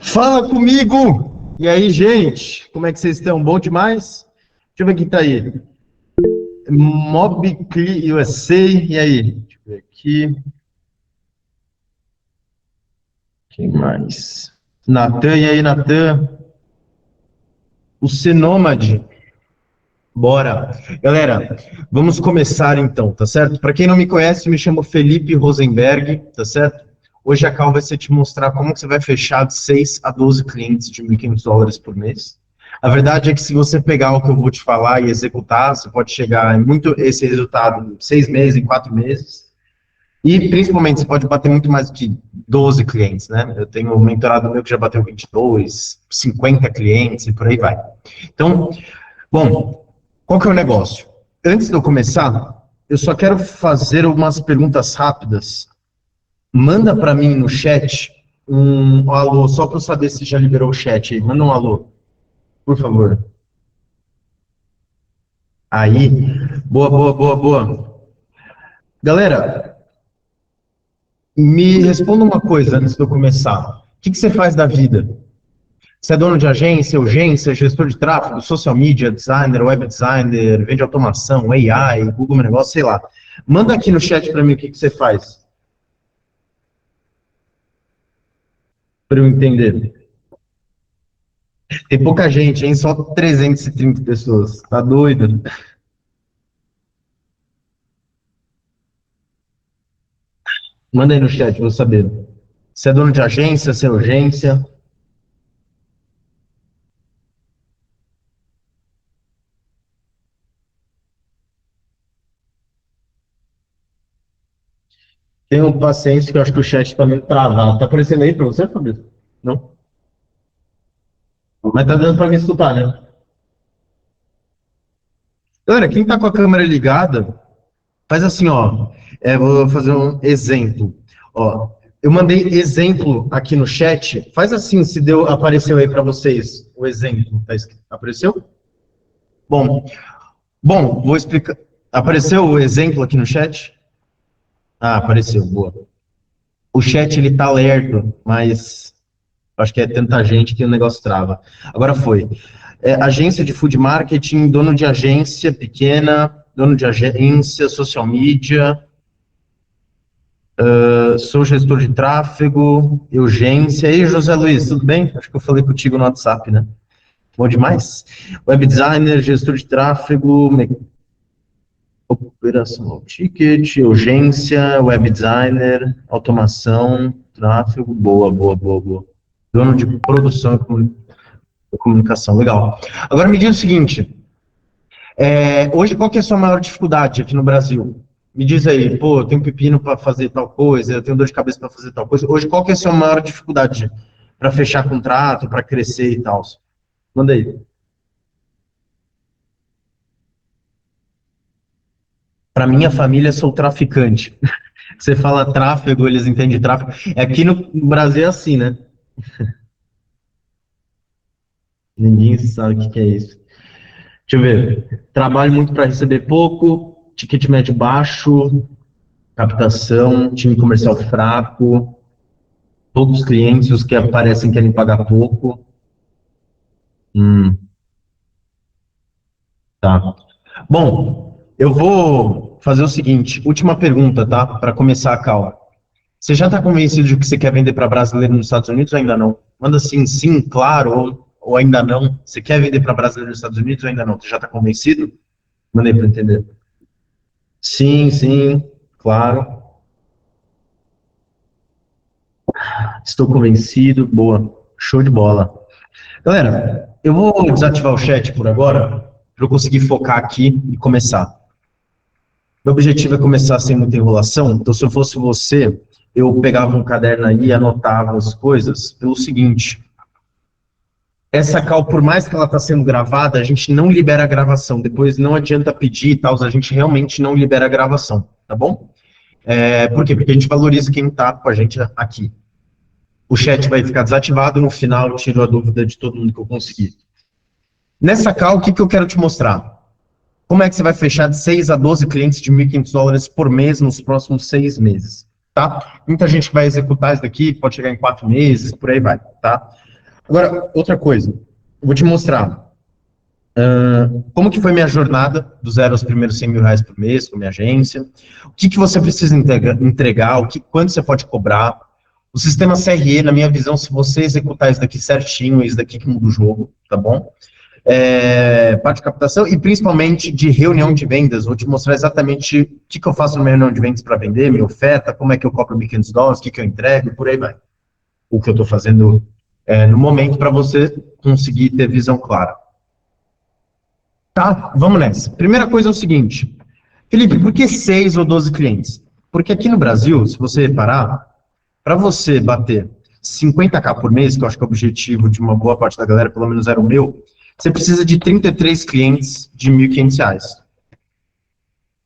Fala comigo! E aí, gente? Como é que vocês estão? Bom demais? Deixa eu ver quem tá aí. Mobcli USA, e aí? Deixa eu ver aqui. Quem mais? Natan, e aí, Natan? O Cenômade. Bora! Galera, vamos começar então, tá certo? Para quem não me conhece, me chamo Felipe Rosenberg, tá certo? Hoje a call vai ser te mostrar como que você vai fechar de 6 a 12 clientes de US$ 1.500 por mês. A verdade é que se você pegar o que eu vou te falar e executar, você pode chegar em muito esse resultado em 6 meses, em 4 meses. E principalmente você pode bater muito mais do que 12 clientes, né? Eu tenho um mentorado meu que já bateu 22, 50 clientes e por aí vai. Então, bom, qual que é o negócio? Antes de eu começar, eu só quero fazer umas perguntas rápidas. Manda para mim no chat um alô, só para eu saber se já liberou o chat aí. Manda um alô, por favor. Aí, boa, boa, boa, boa. Galera, me responda uma coisa antes de eu começar. O que você faz da vida? Você é dono de agência, urgência, gestor de tráfego, social media, designer, web designer, vende automação, AI, Google Meu Negócio, sei lá. Manda aqui no chat para mim o que você faz, para eu entender. Tem pouca gente, hein? Só 330 pessoas. Tá doido? Manda aí no chat, vou saber. Você é dono de agência, se é urgência? Tenho paciência que eu acho que o chat tá meio travado. Tá aparecendo aí para você, Fabrício? Não? Mas tá dando para me escutar, né? Galera, quem tá com a câmera ligada, faz assim, ó. Vou fazer um exemplo. Ó, eu mandei exemplo aqui no chat. Faz assim, se deu, apareceu aí para vocês o exemplo. Tá escrito, apareceu? Bom, vou explicar. Apareceu o exemplo aqui no chat? Ah, apareceu, boa. O chat, ele tá lerdo, mas acho que é tanta gente que o negócio trava. Agora foi. Agência de food marketing, dono de agência pequena, dono de agência, social media, sou gestor de tráfego, urgência. E aí, José Luiz, tudo bem? Acho que eu falei contigo no WhatsApp, né? Bom demais. Web designer, gestor de tráfego, operação ticket, urgência, web designer, automação, tráfego, boa, boa, boa, boa. Dono de produção e comunicação, legal. Agora me diz o seguinte, hoje qual que é a sua maior dificuldade aqui no Brasil? Me diz aí, pô, eu tenho pepino para fazer tal coisa, eu tenho dor de cabeça para fazer tal coisa. Hoje qual que é a sua maior dificuldade para fechar contrato, para crescer e tal? Manda aí. Para minha família, sou traficante. Você fala tráfego, eles entendem tráfego. Aqui no Brasil é assim, né? Ninguém sabe o que é isso. Deixa eu ver. Trabalho muito para receber pouco, ticket médio baixo, captação, time comercial fraco, poucos clientes, os que aparecem querem pagar pouco. Tá. Bom, eu vou fazer o seguinte, última pergunta, tá? Para começar a call. Você já está convencido de que você quer vender para brasileiro nos Estados Unidos ou ainda não? Manda assim, sim, claro, ou ainda não. Você quer vender para brasileiro nos Estados Unidos ou ainda não? Você já está convencido? Mandei para entender. Sim, sim, claro. Estou convencido. Boa. Show de bola. Galera, eu vou desativar o chat por agora, para eu conseguir focar aqui e começar. Meu objetivo é começar sem muita enrolação, então se eu fosse você, eu pegava um caderno aí e anotava as coisas pelo seguinte. Essa call, por mais que ela está sendo gravada, a gente não libera a gravação. Depois não adianta pedir e tal, a gente realmente não libera a gravação, tá bom? Por quê? Porque a gente valoriza quem está com a gente aqui. O chat vai ficar desativado, no final eu tiro a dúvida de todo mundo que eu conseguir. Nessa call, o que eu quero te mostrar? Como é que você vai fechar de 6 a 12 clientes de $1.500 por mês nos próximos 6 meses, tá? Muita gente que vai executar isso daqui, pode chegar em 4 meses, por aí vai, tá? Agora, outra coisa, eu vou te mostrar como que foi minha jornada do zero aos primeiros R$ 100.000 por mês com minha agência, o que você precisa entregar, quanto você pode cobrar, o sistema CRE, na minha visão, se você executar isso daqui certinho, é isso daqui que muda o jogo, tá bom? Parte de captação e principalmente de reunião de vendas. Vou te mostrar exatamente o que eu faço numa reunião de vendas para vender, minha oferta, como é que eu cobro $1.500, o que eu entrego, por aí vai. O que eu estou fazendo no momento para você conseguir ter visão clara. Tá? Vamos nessa. Primeira coisa é o seguinte. Felipe, por que 6 ou 12 clientes? Porque aqui no Brasil, se você reparar, para você bater 50K por mês, que eu acho que é o objetivo de uma boa parte da galera, pelo menos era o meu, você precisa de 33 clientes de R$ 1.500.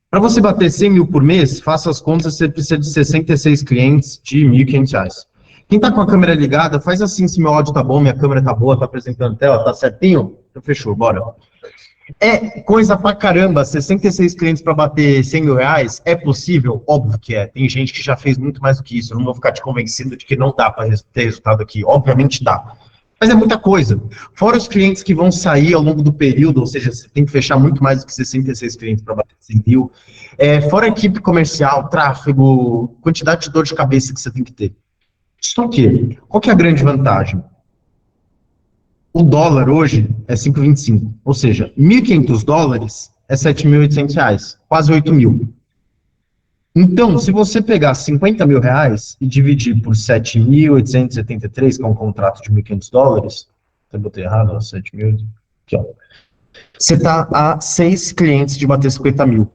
Para você bater 100 mil por mês, faça as contas, você precisa de 66 clientes de R$ 1.500. Quem está com a câmera ligada, faz assim, se meu áudio tá bom, minha câmera tá boa, tá apresentando tela, tá certinho? Então fechou, bora. É coisa pra caramba, 66 clientes para bater R$ 100.000, é possível? Óbvio que é, tem gente que já fez muito mais do que isso, eu não vou ficar te convencendo de que não dá para ter resultado aqui, obviamente dá. Mas é muita coisa. Fora os clientes que vão sair ao longo do período, ou seja, você tem que fechar muito mais do que 66 clientes para bater 100 mil. Fora a equipe comercial, tráfego, quantidade de dor de cabeça que você tem que ter. Só que, qual que é a grande vantagem? O dólar hoje é 5,25, ou seja, $1.500 é R$ 7.800, quase 8 mil. Então, se você pegar R$ 50.000 e dividir por 7.873, que é um contrato de $1.500, eu botei errado, 7 mil, aqui, ó. Você está a 6 clientes de bater 50 mil.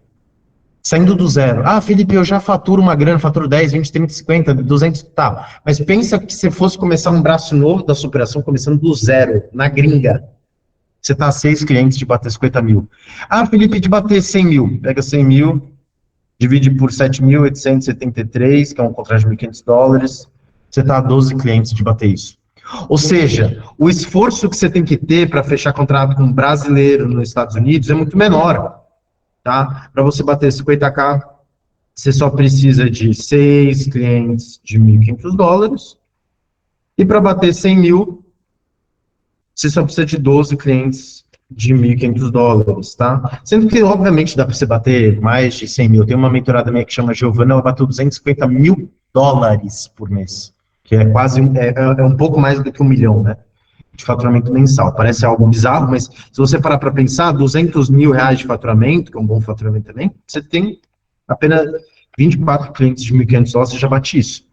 Saindo do zero. Ah, Felipe, eu já faturo uma grana, faturo 10, 20, 30, 50, 200, tá. Mas pensa que se fosse começar um braço novo da superação, começando do zero, na gringa. Você está a 6 clientes de bater 50 mil. Ah, Felipe, de bater 100 mil. Pega 100 mil, divide por 7.873, que é um contrato de $1.500, você está a 12 clientes de bater isso. Ou seja, o esforço que você tem que ter para fechar contrato com um brasileiro nos Estados Unidos é muito menor. tá? Para você bater 50k, você só precisa de 6 clientes de US$ 1.500. E para bater 100 mil, você só precisa de 12 clientes de US$ 1.500, tá? Sendo que, obviamente, dá para você bater mais de 100 mil. Tem uma mentorada minha que chama Giovana, ela bateu US$ 250 mil por mês, que é quase é um pouco mais do que 1 milhão, né? De faturamento mensal. Parece algo bizarro, mas se você parar para pensar, R$ 200 mil de faturamento, que é um bom faturamento também, você tem apenas 24 clientes de US$ 1.500, você já bate isso.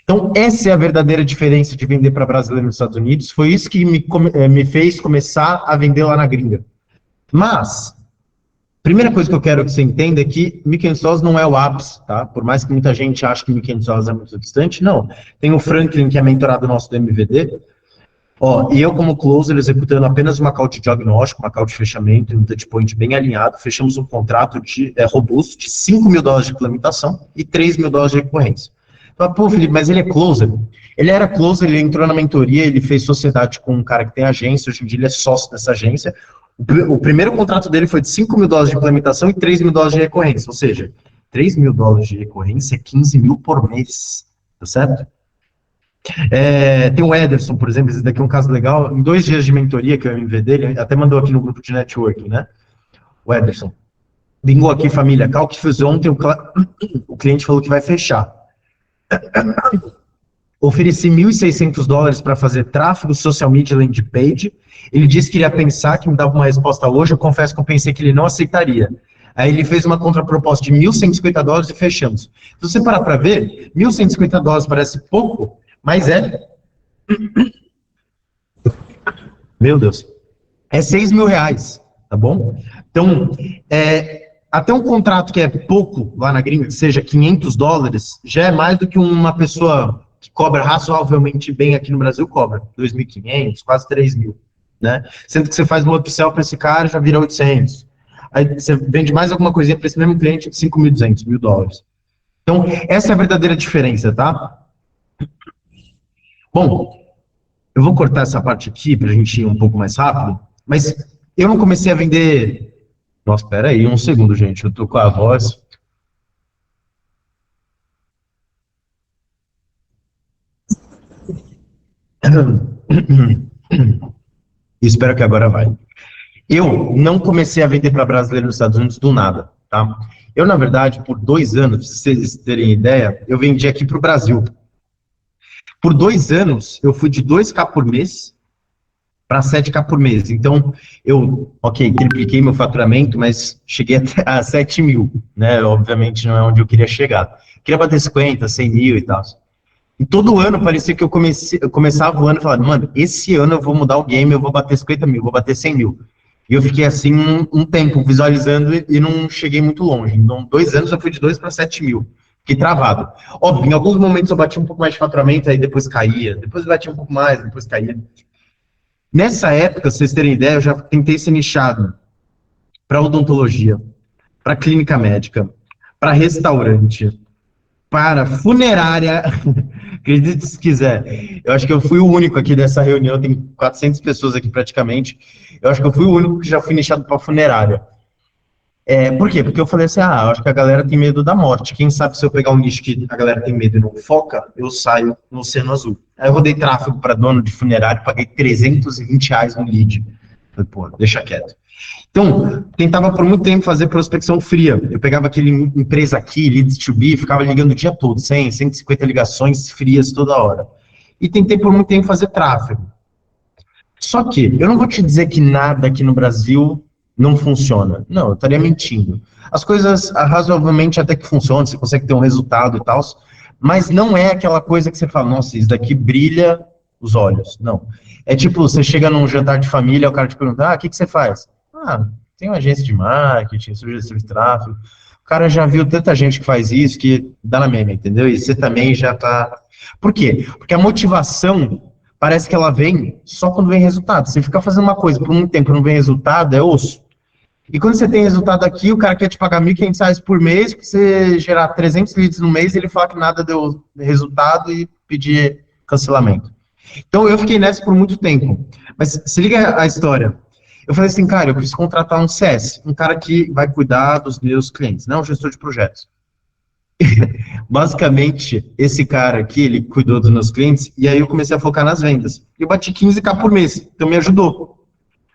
Então, essa é a verdadeira diferença de vender para brasileiro nos Estados Unidos. Foi isso que me fez começar a vender lá na gringa. Mas, primeira coisa que eu quero que você entenda é que US$ 1.500 não é o ápice, tá? Por mais que muita gente ache que US$ 1.500 é muito distante, não. Tem o Franklin, que é mentorado nosso do MVD. Ó, e eu, como closer, executando apenas uma call de diagnóstico, uma call de fechamento, um touchpoint bem alinhado, fechamos um contrato robusto de $5.000 de implementação e $3.000 de recorrência. Então, pô, Felipe, mas ele é closer. Ele era closer, ele entrou na mentoria, ele fez sociedade com um cara que tem agência, hoje em dia ele é sócio dessa agência. O primeiro contrato dele foi de $5.000 de implementação e $3.000 de recorrência, ou seja, $3.000 de recorrência é 15 mil por mês, tá certo? Tem o Ederson, por exemplo, esse daqui é um caso legal. Em 2 dias de mentoria, que é o MV dele, até mandou aqui no grupo de networking, né? O Ederson. Bingou aqui, família. Cal que fez ontem, o cliente falou que vai fechar. Ofereci $1.600 para fazer tráfego, social media, landing page. Ele disse que iria pensar, que me dava uma resposta hoje. Eu confesso que eu pensei que ele não aceitaria. Aí ele fez uma contraproposta de $1.150 e fechamos. Se você parar para ver, $1.150 parece pouco, mas meu Deus, é R$ 6.000, tá bom? Então, até um contrato que é pouco lá na gringa, que seja $500, já é mais do que uma pessoa que cobra razoavelmente bem aqui no Brasil cobra. 2.500, quase 3.000, né? Sendo que você faz um upsell para esse cara, já vira 800. Aí você vende mais alguma coisinha para esse mesmo cliente de 5.200, $1.000. Então, essa é a verdadeira diferença, tá? Bom, eu vou cortar essa parte aqui para a gente ir um pouco mais rápido, mas eu não comecei a vender. Nossa, espera aí, um segundo, gente. Eu tô com a voz. Espero que agora vai. Eu não comecei a vender para brasileiro nos Estados Unidos do nada, tá? Eu, na verdade, por 2 anos, pra vocês terem ideia, eu vendi aqui para o Brasil. Por 2 anos, eu fui de 2K por mês para 7K por mês. Então, tripliquei meu faturamento, mas cheguei até a 7 mil, né? Obviamente não é onde eu queria chegar. Queria bater 50, 100 mil e tal. E todo ano parecia que eu começava o ano e falava, mano, esse ano eu vou mudar o game, eu vou bater 50 mil, vou bater 100 mil. E eu fiquei assim um tempo visualizando e não cheguei muito longe. Então, 2 anos eu fui de 2 para 7 mil. Fiquei travado. Óbvio, em alguns momentos eu bati um pouco mais de faturamento, aí depois caía. Depois eu bati um pouco mais, depois caía. Nessa época, vocês terem ideia, eu já tentei ser nichado para odontologia, para clínica médica, para restaurante, para funerária, acredite se quiser. Eu acho que eu fui o único aqui dessa reunião, tem 400 pessoas aqui praticamente, eu acho que eu fui o único que já fui nichado para funerária. Por quê? Porque eu falei assim, eu acho que a galera tem medo da morte. Quem sabe se eu pegar um nicho que a galera tem medo e não foca, eu saio no Oceano Azul. Aí eu rodei tráfego para dono de funerário, paguei R$ 320 no lead. Falei, pô, deixa quieto. Então, tentava por muito tempo fazer prospecção fria. Eu pegava aquele empresa aqui, leads to be, ficava ligando o dia todo, 100, 150 ligações frias toda hora. E tentei por muito tempo fazer tráfego. Só que, eu não vou te dizer que nada aqui no Brasil não funciona. Não, eu estaria mentindo. As coisas razoavelmente até que funcionam, você consegue ter um resultado e tal, mas não é aquela coisa que você fala, nossa, isso daqui brilha os olhos. Não. É tipo, você chega num jantar de família, o cara te pergunta, o que você faz? Tem uma agência de marketing, sugestão de tráfego. O cara já viu tanta gente que faz isso que dá na mesma, entendeu? E você também já tá... Por quê? Porque a motivação parece que ela vem só quando vem resultado. Você fica fazendo uma coisa por muito tempo e não vem resultado, é osso. E quando você tem resultado aqui, o cara quer te pagar R$ 1.500 por mês, para você gerar 300 leads no mês, ele fala que nada deu resultado e pedir cancelamento. Então, eu fiquei nessa por muito tempo. Mas se liga a história. Eu falei assim, cara, eu preciso contratar um CS, um cara que vai cuidar dos meus clientes, não um gestor de projetos. Basicamente, esse cara aqui, ele cuidou dos meus clientes, e aí eu comecei a focar nas vendas. Eu bati 15K por mês, então me ajudou.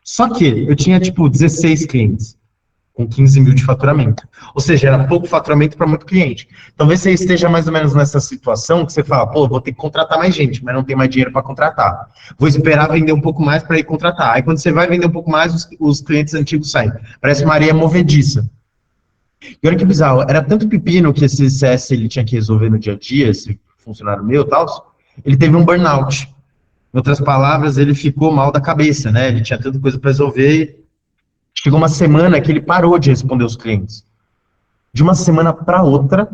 Só que eu tinha, tipo, 16 clientes, com 15 mil de faturamento. Ou seja, era pouco faturamento para muito cliente. Talvez você esteja mais ou menos nessa situação que você fala, pô, vou ter que contratar mais gente, mas não tem mais dinheiro para contratar. Vou esperar vender um pouco mais para ir contratar. Aí quando você vai vender um pouco mais, os clientes antigos saem. Parece uma areia movediça. E olha que bizarro, era tanto pepino que esse CS ele tinha que resolver no dia a dia, esse funcionário meu e tal, ele teve um burnout. Em outras palavras, ele ficou mal da cabeça, né? Ele tinha tanta coisa para resolver. Chegou uma semana que ele parou de responder os clientes. De uma semana para outra,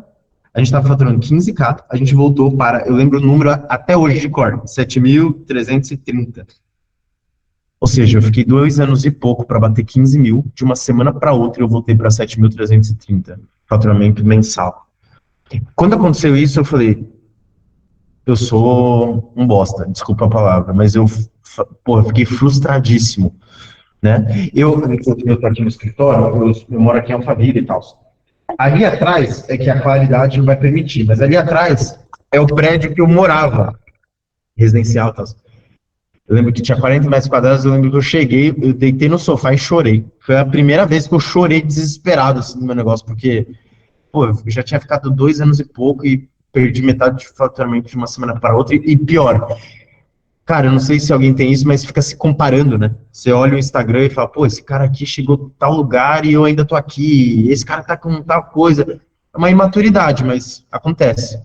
a gente estava faturando 15K, a gente voltou para, eu lembro o número até hoje de cor, 7.330. Ou seja, eu fiquei 2 anos e pouco para bater 15 mil, de uma semana para outra eu voltei para 7.330, faturamento mensal. Quando aconteceu isso, eu falei, eu sou um bosta, desculpa a palavra, mas eu fiquei frustradíssimo, né? Eu tô aqui no escritório, eu moro aqui em Alphaville e tal. Ali atrás é que a claridade não vai permitir, mas ali atrás é o prédio que eu morava, residencial e tal. Eu lembro que tinha 40 metros quadrados, eu lembro que eu cheguei, eu deitei no sofá e chorei. Foi a primeira vez que eu chorei desesperado assim, no meu negócio, porque, pô, eu já tinha ficado 2 anos e pouco e perdi metade de faturamento de uma semana para outra. E pior, cara, eu não sei se alguém tem isso, mas fica se comparando, né? Você olha o Instagram e fala, pô, esse cara aqui chegou em tal lugar e eu ainda tô aqui, esse cara tá com tal coisa. É uma imaturidade, mas acontece.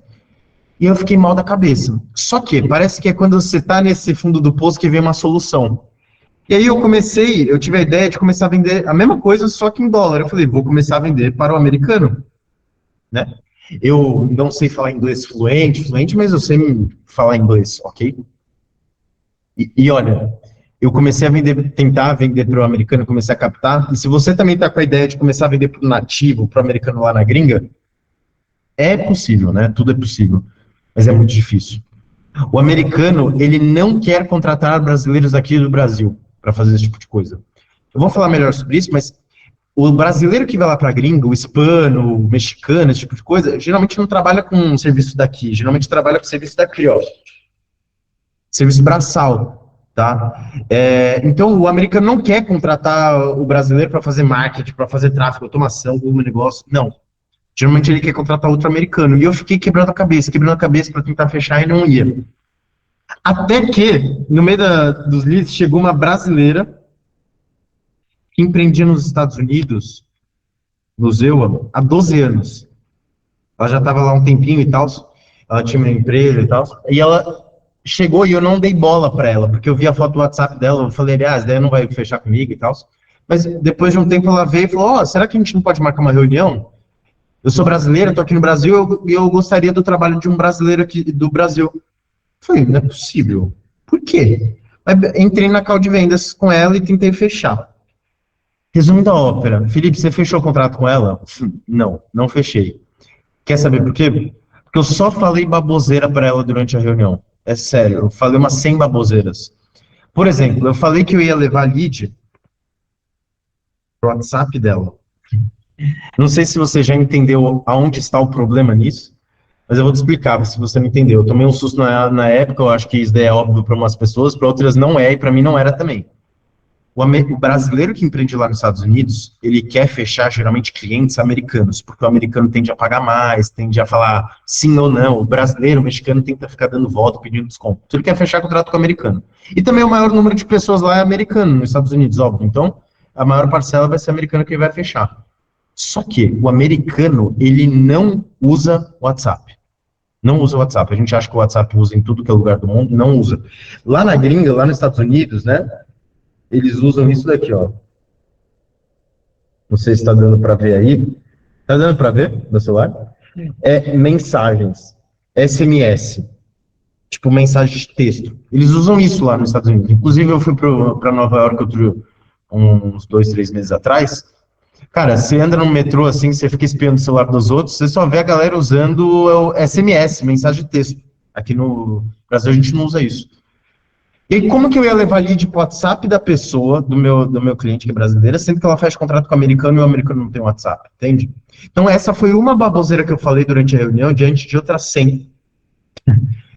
E eu fiquei mal da cabeça. Só que parece que é quando você tá nesse fundo do poço que vem uma solução. E aí eu tive a ideia de começar a vender a mesma coisa, só que em dólar. Eu falei, vou começar a vender para o americano, né? Eu não sei falar inglês fluente, mas eu sei falar inglês, ok? E olha, eu comecei a vender, tentar vender para o americano, comecei a captar. E se você também está com a ideia de começar a vender para o nativo, para o americano lá na gringa, é possível, né? Tudo é possível, mas é muito difícil. O americano, ele não quer contratar brasileiros aqui do Brasil para fazer esse tipo de coisa. Eu vou falar melhor sobre isso, mas o brasileiro que vai lá para a gringa, o hispano, o mexicano, esse tipo de coisa, geralmente não trabalha com um serviço daqui, geralmente trabalha com serviço daqui, ó. Serviço braçal, tá? Então, o americano não quer contratar o brasileiro para fazer marketing, para fazer tráfego, automação, algum negócio. Não. Geralmente ele quer contratar outro americano. E eu fiquei quebrando a cabeça para tentar fechar e não ia. Até que, no meio dos leads, chegou uma brasileira que empreendia nos Estados Unidos, no Zewa, há 12 anos. Ela já estava lá um tempinho e tal, ela tinha uma empresa e tal, e ela chegou e eu não dei bola para ela, porque eu vi a foto do WhatsApp dela, eu falei, aliás, daí não vai fechar comigo e tal. Mas depois de um tempo ela veio e falou, será que a gente não pode marcar uma reunião? Eu sou brasileira, estou aqui no Brasil e eu gostaria do trabalho de um brasileiro aqui do Brasil. Eu falei, não é possível. Por quê? Entrei na call de vendas com ela e tentei fechar. Resumo da ópera. Felipe, você fechou o contrato com ela? Não, não fechei. Quer saber por quê? Porque eu só falei baboseira para ela durante a reunião. É sério, eu falei umas 100 baboseiras. Por exemplo, eu falei que eu ia levar lead pro WhatsApp dela. Não sei se você já entendeu aonde está o problema nisso, mas eu vou te explicar, se você não entendeu. Eu tomei um susto na época, eu acho que isso daí é óbvio para umas pessoas, para outras não é, e para mim não era também. O brasileiro que empreende lá nos Estados Unidos, ele quer fechar geralmente clientes americanos, porque o americano tende a pagar mais, tende a falar sim ou não. O brasileiro, o mexicano, tenta ficar dando voto, pedindo desconto. Então ele quer fechar contrato com o americano. E também o maior número de pessoas lá é americano, nos Estados Unidos, óbvio. Então, a maior parcela vai ser americano que vai fechar. Só que o americano, ele não usa WhatsApp. Não usa WhatsApp. A gente acha que o WhatsApp usa em tudo que é lugar do mundo, não usa. Lá na gringa, lá nos Estados Unidos, né? Eles usam isso daqui, ó. Não sei se está dando para ver aí. Está dando para ver no celular? É mensagens. SMS. Tipo, mensagem de texto. Eles usam isso lá nos Estados Unidos. Inclusive, eu fui para Nova York uns 2, 3 meses atrás. Cara, você anda no metrô assim, você fica espiando o celular dos outros, você só vê a galera usando o SMS, mensagem de texto. Aqui no Brasil a gente não usa isso. E aí, como que eu ia levar lead pro WhatsApp da pessoa, do meu cliente que é brasileira, sendo que ela fecha contrato com o americano e o americano não tem WhatsApp, entende? Então, essa foi uma baboseira que eu falei durante a reunião, diante de outras 100.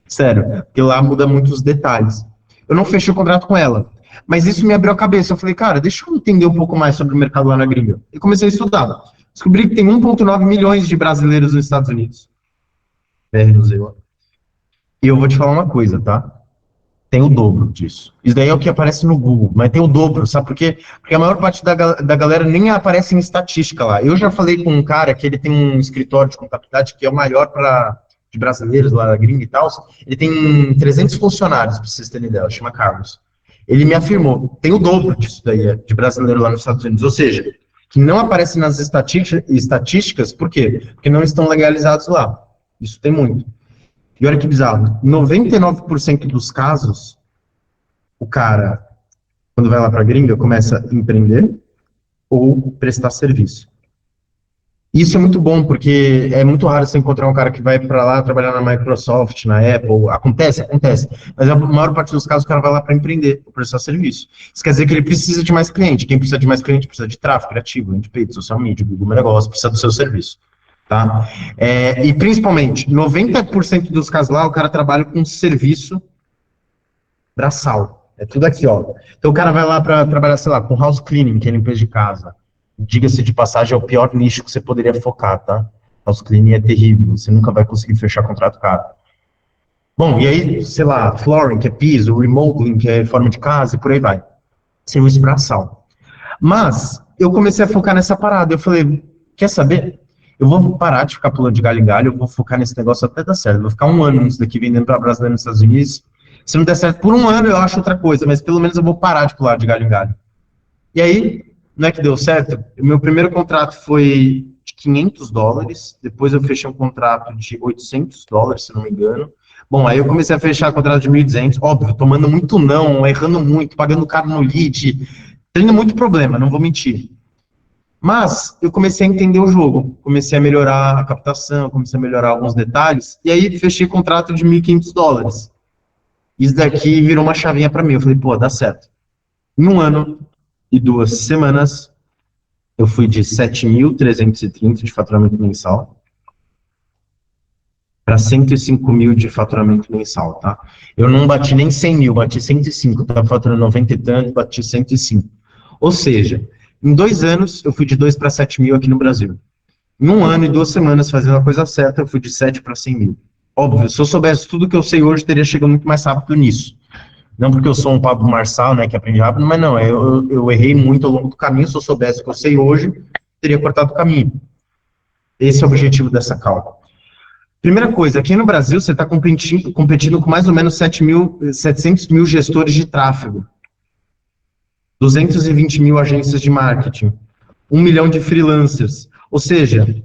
Sério, porque lá muda muito os detalhes. Eu não fechei o contrato com ela, mas isso me abriu a cabeça. Eu falei, cara, deixa eu entender um pouco mais sobre o mercado lá na gringa. E comecei a estudar. Descobri que tem 1,9 milhões de brasileiros nos Estados Unidos. E eu vou te falar uma coisa, tá? Tem o dobro disso. Isso daí é o que aparece no Google, mas tem o dobro, sabe por quê? Porque a maior parte da galera nem aparece em estatística lá. Eu já falei com um cara que ele tem um escritório de contabilidade que é o maior de brasileiros lá na gringa e tal. Ele tem 300 funcionários, pra vocês terem ideia, chama Carlos. Ele me afirmou, tem o dobro disso daí, de brasileiro lá nos Estados Unidos. Ou seja, que não aparece nas estatísticas, por quê? Porque não estão legalizados lá. Isso tem muito. E olha que bizarro, 99% dos casos, o cara, quando vai lá para a gringa, começa a empreender ou prestar serviço. Isso é muito bom, porque é muito raro você encontrar um cara que vai para lá trabalhar na Microsoft, na Apple. Acontece, mas a maior parte dos casos o cara vai lá para empreender, ou prestar serviço. Isso quer dizer que ele precisa de mais cliente. Quem precisa de mais cliente precisa de tráfego criativo, de peito, social media, Google Meu Negócio, precisa do seu serviço. Tá? E principalmente, 90% dos casos lá, o cara trabalha com serviço braçal. É tudo aqui, ó. Então o cara vai lá para trabalhar, sei lá, com house cleaning, que é limpeza de casa. Diga-se de passagem, é o pior nicho que você poderia focar, tá? House cleaning é terrível, você nunca vai conseguir fechar contrato caro. Bom, e aí, sei lá, flooring, que é piso, remodeling, que é forma de casa, e por aí vai. Serviço braçal. Mas eu comecei a focar nessa parada. Eu falei, quer saber? Eu vou parar de ficar pulando de galho em galho, eu vou focar nesse negócio até dar certo. Eu vou ficar um ano nisso daqui vendendo para brasileiro nos Estados Unidos. Se não der certo por um ano, eu acho outra coisa, mas pelo menos eu vou parar de pular de galho em galho. E aí, não é que deu certo? O meu primeiro contrato foi de $500, depois eu fechei um contrato de $800, se não me engano. Bom, aí eu comecei a fechar contrato de 1.200, óbvio, tomando muito não, errando muito, pagando caro no lead, tendo muito problema, não vou mentir. Mas eu comecei a entender o jogo, comecei a melhorar a captação, comecei a melhorar alguns detalhes, e aí fechei contrato de $1.500. Isso daqui virou uma chavinha para mim, eu falei, pô, dá certo. Em um ano e 2 semanas, eu fui de 7.330 de faturamento mensal para 105 mil de faturamento mensal, tá? Eu não bati nem 100 mil, bati 105, estava faturando 90 e tanto, bati 105. Ou seja, em 2 anos, eu fui de 2 para 7 mil aqui no Brasil. Em um ano e 2 semanas, fazendo a coisa certa, eu fui de 7 para 100 mil. Óbvio, se eu soubesse tudo que eu sei hoje, teria chegado muito mais rápido nisso. Não porque eu sou um Pablo Marçal, né, que aprende rápido, mas não, eu errei muito ao longo do caminho. Se eu soubesse o que eu sei hoje, teria cortado o caminho. Esse é o objetivo dessa call. Primeira coisa, aqui no Brasil você está competindo com mais ou menos 700 mil gestores de tráfego, 220 mil agências de marketing, 1 milhão de freelancers. Ou seja,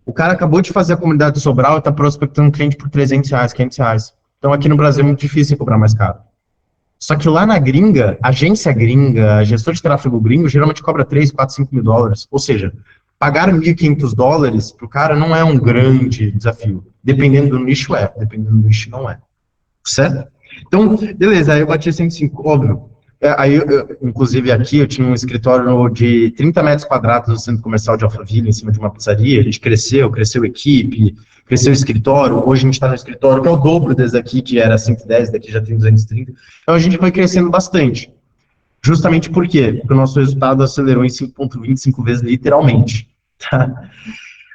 o cara acabou de fazer a comunidade de Sobral e está prospectando um cliente por R$300, R$500. Então aqui no Brasil é muito difícil cobrar mais caro. Só que lá na gringa, agência gringa, gestor de tráfego gringo, geralmente cobra 3, 4, 5 mil dólares. Ou seja, pagar $1.500 para o cara não é um grande desafio. Dependendo do nicho, dependendo do nicho, não é. Certo? Então, beleza, aí eu bati 105, óbvio. Aí, inclusive aqui, eu tinha um escritório de 30 metros quadrados no centro comercial de Alphaville, em cima de uma pizzaria. A gente cresceu a equipe, cresceu o escritório. Hoje a gente está no escritório, que é o dobro desse aqui, que era 110, daqui já tem 230. Então a gente foi crescendo bastante. Justamente por quê? Porque o nosso resultado acelerou em 5,25 vezes, literalmente. Tá?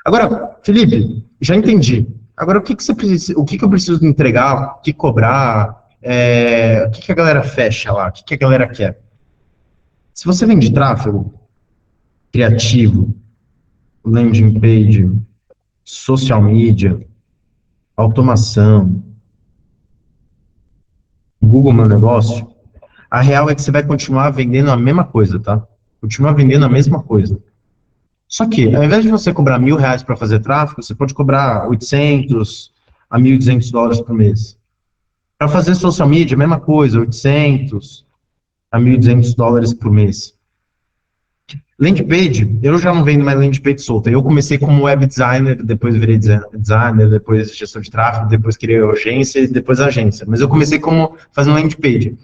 Agora, Felipe, já entendi. Agora, o que você precisa, o que eu preciso entregar, o que cobrar, o que a galera fecha lá, o que a galera quer? Se você vende tráfego criativo, landing page, social media, automação, Google Meu Negócio, a real é que você vai continuar vendendo a mesma coisa, tá? Continuar vendendo a mesma coisa. Só que, ao invés de você cobrar R$1.000 para fazer tráfego, você pode cobrar 800 a $1.200 por mês. Para fazer social media, mesma coisa, 800 a $1.200 por mês. Landing page, eu já não vendo mais landing page solta. Eu comecei como web designer, depois virei designer, depois gestor de tráfego, depois criei agência e depois agência. Mas eu comecei como fazendo landing page.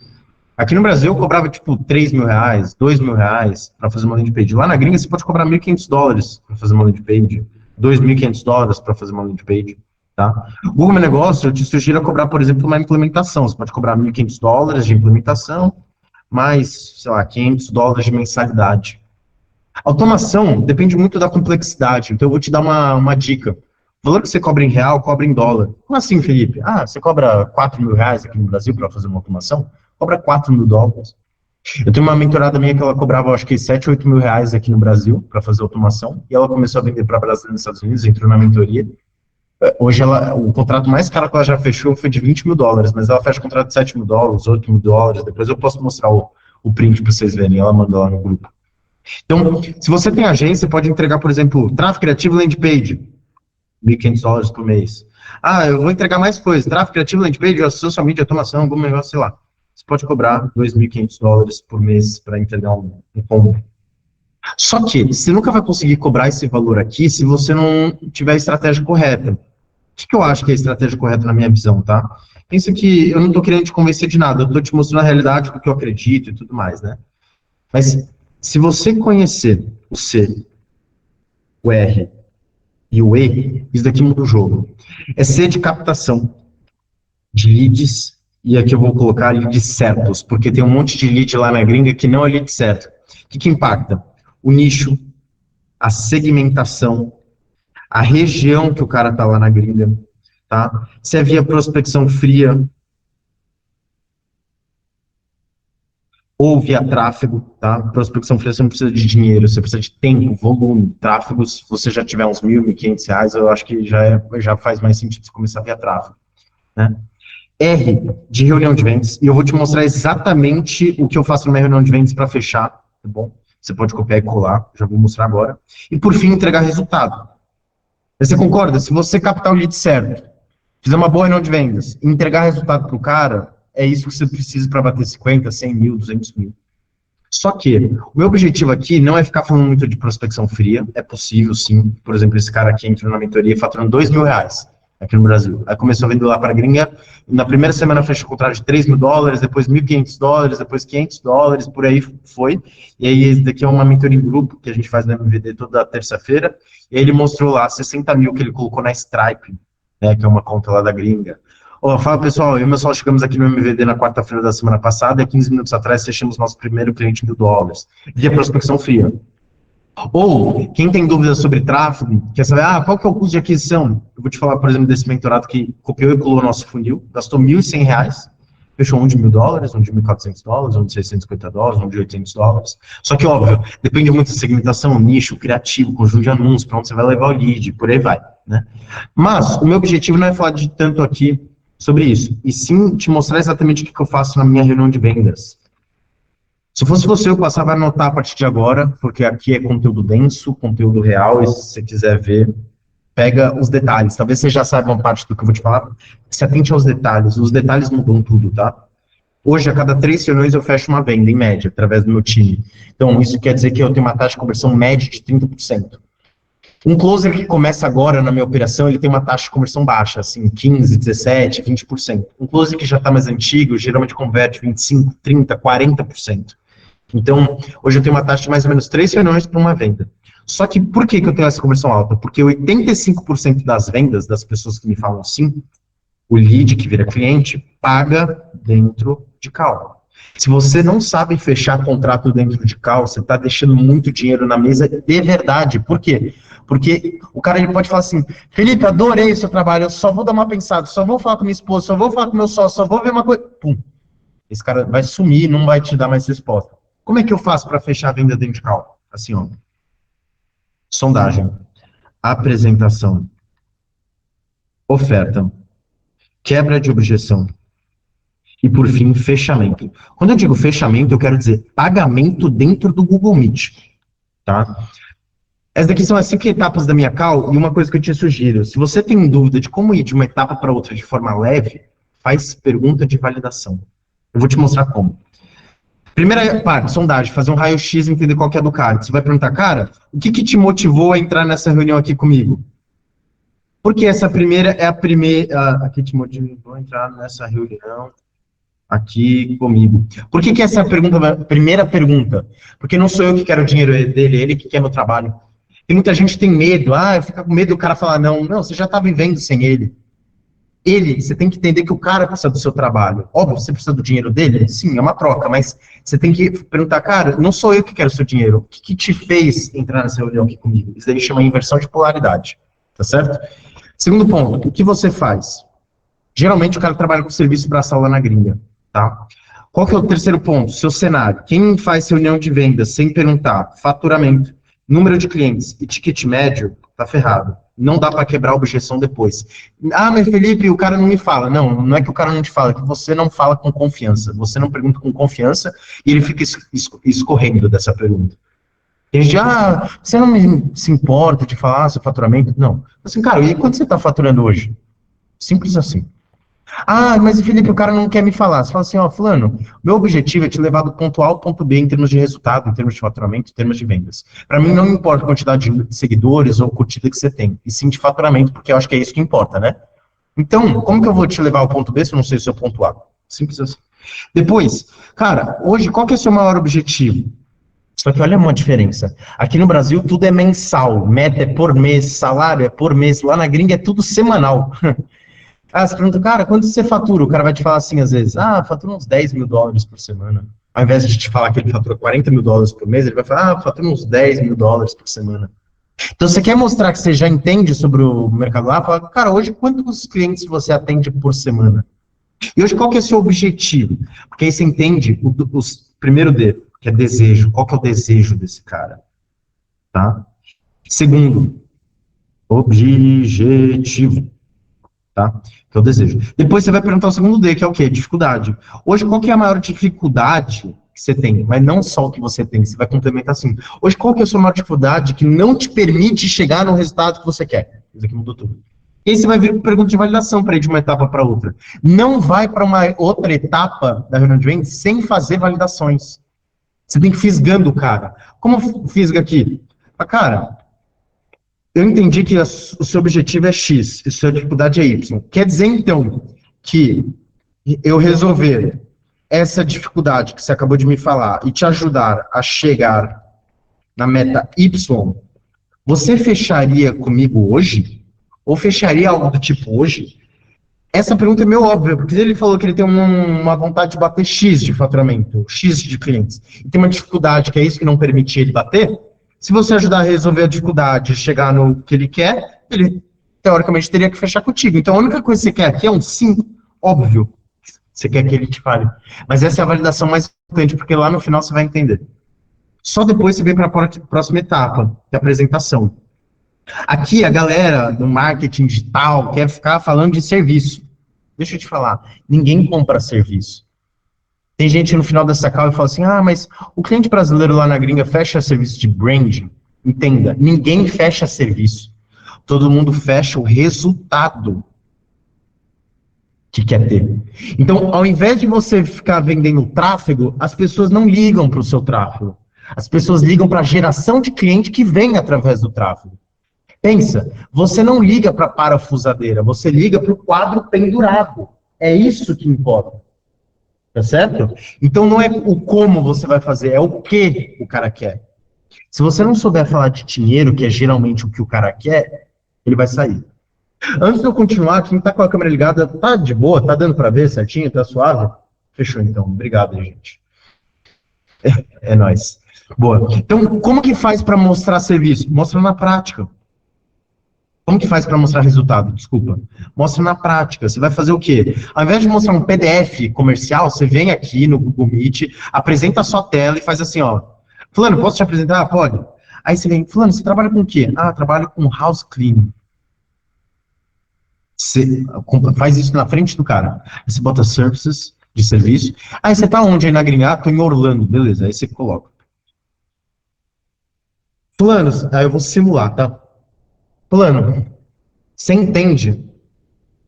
Aqui no Brasil eu cobrava tipo R$ 3.000, R$ 2.000 para fazer uma landing page. Lá na gringa você pode cobrar US$ 1.500 para fazer uma landing page, US$ 2.500 para fazer uma landing page. Tá? O Google Meu Negócio, eu te sugiro cobrar, por exemplo, uma implementação. Você pode cobrar US$ 1.500 de implementação, mais, sei lá, US$ 500 de mensalidade. Automação depende muito da complexidade, então eu vou te dar uma dica. O valor que você cobra em real, cobra em dólar. Como assim, Felipe? Ah, você cobra R$ 4.000 aqui no Brasil para fazer uma automação? Cobra US$ 4.000. Eu tenho uma mentorada minha que ela cobrava, acho que R$ 7.000, 8.000 aqui no Brasil para fazer automação, e ela começou a vender para Brasil nos Estados Unidos, entrou na mentoria. Hoje o contrato mais caro que ela já fechou foi de US$ 20.000, mas ela fecha o contrato de R$ 7.000, US$ 8.000. Depois eu posso mostrar o print para vocês verem, ela manda lá no grupo. Então, se você tem agência, você pode entregar, por exemplo, tráfego criativo landing page, US$ 1.500 por mês. Ah, eu vou entregar mais coisas, tráfego criativo landing page, social media, automação, algum negócio, sei lá. Você pode cobrar US$ 2.500 por mês para entregar um combo. Só que você nunca vai conseguir cobrar esse valor aqui se você não tiver a estratégia correta. O que eu acho que é a estratégia correta na minha visão, tá? Pensa que eu não estou querendo te convencer de nada, eu estou te mostrando a realidade do que eu acredito e tudo mais, né? Mas se você conhecer o C, o R e o E, isso daqui muda o jogo. É C de captação de leads, e aqui eu vou colocar leads certos, porque tem um monte de lead lá na gringa que não é lead certo. O que impacta? O nicho, a segmentação, a região que o cara tá lá na gringa, tá? Se é via prospecção fria ou via tráfego, tá? Prospecção fria você não precisa de dinheiro, você precisa de tempo, volume, tráfego. Se você já tiver uns R$ 1.000, R$ 1.500, eu acho que já faz mais sentido você começar via tráfego, né? R de reunião de vendas, e eu vou te mostrar exatamente o que eu faço numa reunião de vendas para fechar, tá bom? Você pode copiar e colar, já vou mostrar agora. E por fim, entregar resultado. Você concorda? Se você captar o lead certo, fizer uma boa reunião de vendas e entregar resultado para o cara, é isso que você precisa para bater 50, 100 mil, 200 mil. Só que o meu objetivo aqui não é ficar falando muito de prospecção fria, é possível sim. Por exemplo, esse cara aqui entrou na mentoria faturando R$ 2.000 aqui no Brasil. Aí começou a vender lá para a gringa, na primeira semana fechou o contrato de $3.000, depois $1.500, depois $500, por aí foi. E aí esse daqui é uma mentoria em grupo que a gente faz no MVD toda terça-feira, e aí ele mostrou lá 60 mil que ele colocou na Stripe, né, que é uma conta lá da gringa. Fala pessoal, eu e o meu sócio chegamos aqui no MVD na quarta-feira da semana passada, e 15 minutos atrás fechamos nosso primeiro cliente de $1.000, via prospecção fria. Ou, quem tem dúvidas sobre tráfego, quer saber, qual que é o custo de aquisição? Eu vou te falar, por exemplo, desse mentorado que copiou e colou nosso funil, gastou R$ 1.100, fechou um de $1.000, um de $1.400, um de $650, um de $800. Só que, óbvio, depende muito da segmentação, nicho, criativo, conjunto de anúncios, para onde você vai levar o lead, por aí vai, né? Mas, o meu objetivo não é falar de tanto aqui sobre isso, e sim te mostrar exatamente o que eu faço na minha reunião de vendas. Se fosse você, eu passava a anotar a partir de agora, porque aqui é conteúdo denso, conteúdo real, e se você quiser ver, pega os detalhes. Talvez você já saiba uma parte do que eu vou te falar, se atente aos detalhes. Os detalhes mudam tudo, tá? Hoje, a cada 3 reuniões, eu fecho uma venda, em média, através do meu time. Então, isso quer dizer que eu tenho uma taxa de conversão média de 30%. Um closer que começa agora na minha operação, ele tem uma taxa de conversão baixa, assim, 15, 17, 20%. Um closer que já está mais antigo, geralmente converte 25, 30, 40%. Então, hoje eu tenho uma taxa de mais ou menos 3 reuniões para uma venda. Só que por que eu tenho essa conversão alta? Porque 85% das vendas das pessoas que me falam sim, o lead que vira cliente, paga dentro de call. Se você não sabe fechar contrato dentro de call, você está deixando muito dinheiro na mesa de verdade. Por quê? Porque o cara ele pode falar assim, Felipe, adorei o seu trabalho, eu só vou dar uma pensada, só vou falar com minha esposa, só vou falar com meu sócio, só vou ver uma coisa. Pum. Esse cara vai sumir, não vai te dar mais resposta. Como é que eu faço para fechar a venda dentro de call? Assim, ó. Sondagem, apresentação, oferta, quebra de objeção e, por fim, fechamento. Quando eu digo fechamento, eu quero dizer pagamento dentro do Google Meet, tá? Essas daqui são as 5 etapas da minha call, e uma coisa que eu te sugiro, se você tem dúvida de como ir de uma etapa para outra de forma leve, faz pergunta de validação. Eu vou te mostrar como. Primeira parte, sondagem, fazer um raio-x e entender qual que é do cara. Você vai perguntar, cara, o que te motivou a entrar nessa reunião aqui comigo? Porque essa primeira é a primeira. A que te motivou a entrar nessa reunião aqui comigo? Por que essa é a pergunta, primeira pergunta? Porque não sou eu que quero o dinheiro dele, ele que quer meu trabalho. Tem muita gente que tem medo, fica com medo do cara falar não. Não, você já está vivendo sem ele. Você tem que entender que o cara precisa do seu trabalho. Óbvio, você precisa do dinheiro dele? Sim, é uma troca, mas você tem que perguntar, cara, não sou eu que quero o seu dinheiro. O que te fez entrar nessa reunião aqui comigo? Isso daí chama inversão de polaridade, tá certo? Segundo ponto, o que você faz? Geralmente o cara trabalha com serviço braçal lá na gringa, tá? Qual que é o terceiro ponto? Seu cenário. Quem faz reunião de vendas sem perguntar faturamento, número de clientes e ticket médio, tá ferrado. Não dá para quebrar a objeção depois. Mas Felipe, o cara não me fala. Não, não é que o cara não te fala, é que você não fala com confiança. Você não pergunta com confiança e ele fica escorrendo dessa pergunta. Tem gente, você não se importa de falar seu faturamento? Não. Assim, cara, e quanto você está faturando hoje? Simples assim. Mas Felipe, o cara não quer me falar. Você fala assim, fulano, meu objetivo é te levar do ponto A ao ponto B em termos de resultado, em termos de faturamento, em termos de vendas. Para mim não importa a quantidade de seguidores ou curtida que você tem, e sim de faturamento, porque eu acho que é isso que importa, né? Então, como que eu vou te levar ao ponto B se eu não sei o seu ponto A? Simples assim. Depois, cara, hoje qual que é o seu maior objetivo? Só que olha uma diferença. Aqui no Brasil tudo é mensal, meta é por mês, salário é por mês. Lá na gringa é tudo semanal. Você pergunta, cara, quanto você fatura? O cara vai te falar assim, às vezes, fatura uns 10 mil dólares por semana. Ao invés de te falar que ele fatura 40 mil dólares por mês, ele vai falar, fatura uns 10 mil dólares por semana. Então, você quer mostrar que você já entende sobre o mercado lá? Fala, cara, hoje quantos clientes você atende por semana? E hoje qual que é o seu objetivo? Porque aí você entende o primeiro D, que é desejo. Qual que é o desejo desse cara? Tá? Segundo, objetivo. Tá? Que é o desejo. Depois você vai perguntar o segundo D, que é o quê? Dificuldade. Hoje, qual que é a maior dificuldade que você tem? Mas não só o que você tem, você vai complementar assim. Hoje, qual que é a sua maior dificuldade que não te permite chegar no resultado que você quer? Isso aqui mudou tudo. E aí você vai vir com pergunta de validação para ir de uma etapa para outra. Não vai para uma outra etapa da reunião de vendas sem fazer validações. Você tem que ir fisgando o cara. Como fisga aqui? Cara, eu entendi que o seu objetivo é X e a sua dificuldade é Y. Quer dizer, então, que eu resolver essa dificuldade que você acabou de me falar e te ajudar a chegar na meta Y, você fecharia comigo hoje? Ou fecharia algo do tipo hoje? Essa pergunta é meio óbvia, porque ele falou que ele tem uma vontade de bater X de faturamento, X de clientes, e tem uma dificuldade, que é isso que não permite ele bater. Se você ajudar a resolver a dificuldade, chegar no que ele quer, ele, teoricamente, teria que fechar contigo. Então, a única coisa que você quer aqui é um sim, óbvio. Você quer que ele te fale. Mas essa é a validação mais importante, porque lá no final você vai entender. Só depois você vem para a próxima etapa, que é a apresentação. Aqui, a galera do marketing digital quer ficar falando de serviço. Deixa eu te falar, ninguém compra serviço. Tem gente no final dessa call e fala assim, mas o cliente brasileiro lá na gringa fecha serviço de branding. Entenda, ninguém fecha serviço. Todo mundo fecha o resultado que quer ter. Então, ao invés de você ficar vendendo tráfego, as pessoas não ligam para o seu tráfego. As pessoas ligam para a geração de cliente que vem através do tráfego. Pensa, você não liga para a parafusadeira, você liga para o quadro pendurado. É isso que importa. Tá certo? Então não é o como você vai fazer, é o que o cara quer. Se você não souber falar de dinheiro, que é geralmente o que o cara quer, ele vai sair. Antes de eu continuar, quem tá com a câmera ligada, tá de boa? Tá dando para ver certinho? Tá suave? Fechou então. Obrigado, gente. É nóis. Boa. Então, como que faz para mostrar serviço? Mostra na prática. Como que faz para mostrar resultado? Desculpa. Mostra na prática. Você vai fazer o quê? Ao invés de mostrar um PDF comercial, você vem aqui no Google Meet, apresenta a sua tela e faz assim, Fulano, posso te apresentar? Pode. Aí você vem, Fulano, você trabalha com o quê? Trabalho com house cleaning. Você faz isso na frente do cara. Aí você bota services, de serviço. Aí você tá onde aí na gringa? Tô em Orlando. Beleza, aí você coloca. Fulano, aí eu vou simular, tá? Fulano, você entende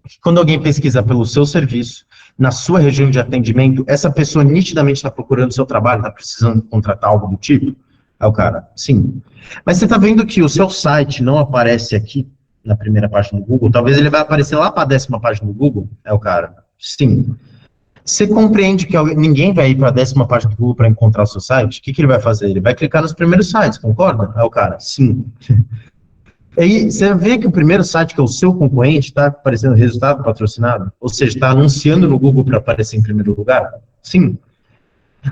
que quando alguém pesquisa pelo seu serviço, na sua região de atendimento, essa pessoa nitidamente está procurando seu trabalho, está precisando contratar algo do tipo? Aí o cara, sim. Mas você está vendo que o seu site não aparece aqui na primeira página do Google? Talvez ele vai aparecer lá para a 10ª página do Google? É o cara, sim. Você compreende que ninguém vai ir para a 10ª página do Google para encontrar o seu site? O que ele vai fazer? Ele vai clicar nos primeiros sites, concorda? É o cara, sim. Aí você vê que o primeiro site, que é o seu concorrente, está aparecendo resultado patrocinado? Ou seja, está anunciando no Google para aparecer em primeiro lugar? Sim.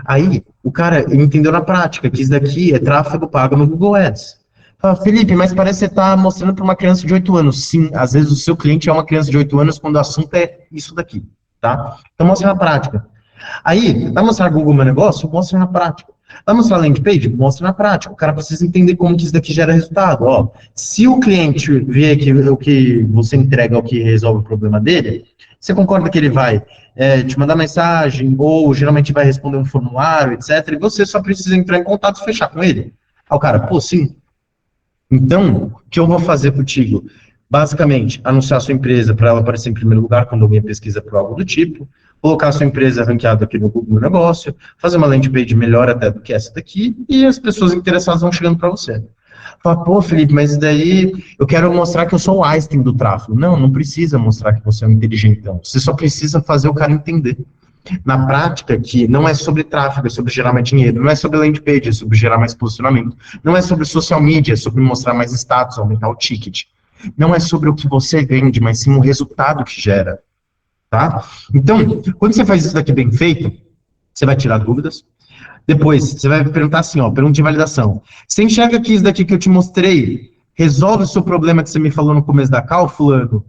Aí o cara entendeu na prática que isso daqui é tráfego pago no Google Ads. Fala, Felipe, mas parece que você está mostrando para uma criança de 8 anos. Sim, às vezes o seu cliente é uma criança de 8 anos quando o assunto é isso daqui, tá? Então mostra na prática. Aí, vai mostrar Google Meu Negócio? Mostra na prática. Vai mostrar landing page? Mostra na prática. O cara precisa entender como que isso daqui gera resultado. Ó, se o cliente vê que o que você entrega é o que resolve o problema dele, você concorda que ele vai te mandar mensagem ou geralmente vai responder um formulário, etc. E você só precisa entrar em contato e fechar com ele. Aí o cara, pô, sim. Então, o que eu vou fazer contigo? Basicamente, anunciar a sua empresa para ela aparecer em primeiro lugar quando alguém pesquisa por algo do tipo, colocar a sua empresa ranqueada aqui no Google Negócio, fazer uma landing page melhor até do que essa daqui, e as pessoas interessadas vão chegando para você. Fala, pô, Felipe, mas daí eu quero mostrar que eu sou o Einstein do tráfego. Não, não precisa mostrar que você é um inteligentão. Você só precisa fazer o cara entender. Na prática, que não é sobre tráfego, é sobre gerar mais dinheiro, não é sobre landing page, é sobre gerar mais posicionamento, não é sobre social media, é sobre mostrar mais status, aumentar o ticket. Não é sobre o que você vende, mas sim o resultado que gera, tá? Então, quando você faz isso daqui bem feito, você vai tirar dúvidas. Depois, você vai perguntar assim, ó, pergunta de validação. Você enxerga que isso daqui que eu te mostrei resolve o seu problema que você me falou no começo da call, fulano?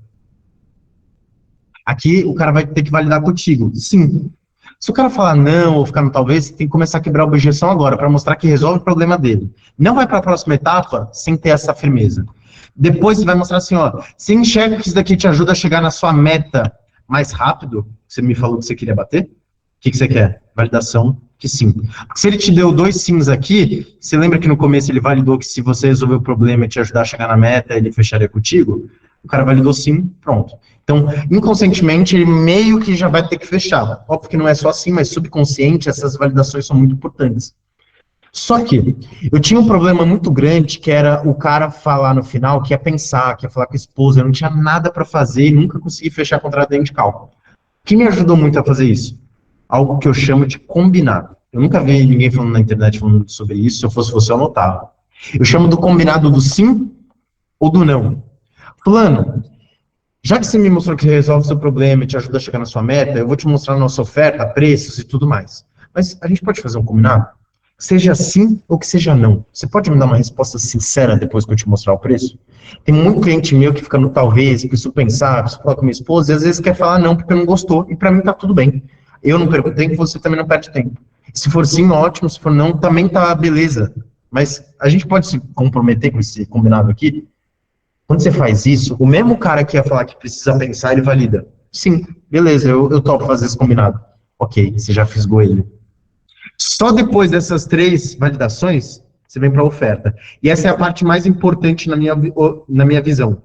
Aqui o cara vai ter que validar contigo. Sim. Se o cara falar não ou ficar no talvez, tem que começar a quebrar a objeção agora para mostrar que resolve o problema dele. Não vai para a próxima etapa sem ter essa firmeza. Depois você vai mostrar assim, ó, você enxerga que isso daqui te ajuda a chegar na sua meta mais rápido? Você me falou que você queria bater? O que você quer? Validação que sim. Porque se ele te deu 2 sims aqui, você lembra que no começo ele validou que se você resolver o problema e te ajudar a chegar na meta, ele fecharia contigo? O cara validou sim, pronto. Então, inconscientemente, ele meio que já vai ter que fechar. Óbvio que não é só assim, mas subconsciente, essas validações são muito importantes. Só que eu tinha um problema muito grande, que era o cara falar no final que ia pensar, que ia falar com a esposa, eu não tinha nada para fazer e nunca consegui fechar contrato dentro de cálculo. O que me ajudou muito a fazer isso? Algo que eu chamo de combinado. Eu nunca vi ninguém falando na internet falando sobre isso, se eu fosse você, eu anotava. Eu chamo do combinado do sim ou do não. Fulano, já que você me mostrou que resolve o seu problema e te ajuda a chegar na sua meta, eu vou te mostrar a nossa oferta, preços e tudo mais. Mas a gente pode fazer um combinado? Seja sim ou que seja não. Você pode me dar uma resposta sincera depois que eu te mostrar o preço? Tem muito cliente meu que fica no talvez, preciso pensar, preciso falar com minha esposa, e às vezes quer falar não porque não gostou, e para mim tá tudo bem. Eu não perco tempo, você também não perde tempo. Se for sim, ótimo, se for não, também tá beleza. Mas a gente pode se comprometer com esse combinado aqui? Quando você faz isso, o mesmo cara que ia falar que precisa pensar, ele valida. Sim, beleza, eu topo fazer esse combinado. Ok, você já fisgou ele. Só depois dessas 3 validações, você vem para a oferta. E essa é a parte mais importante na minha visão.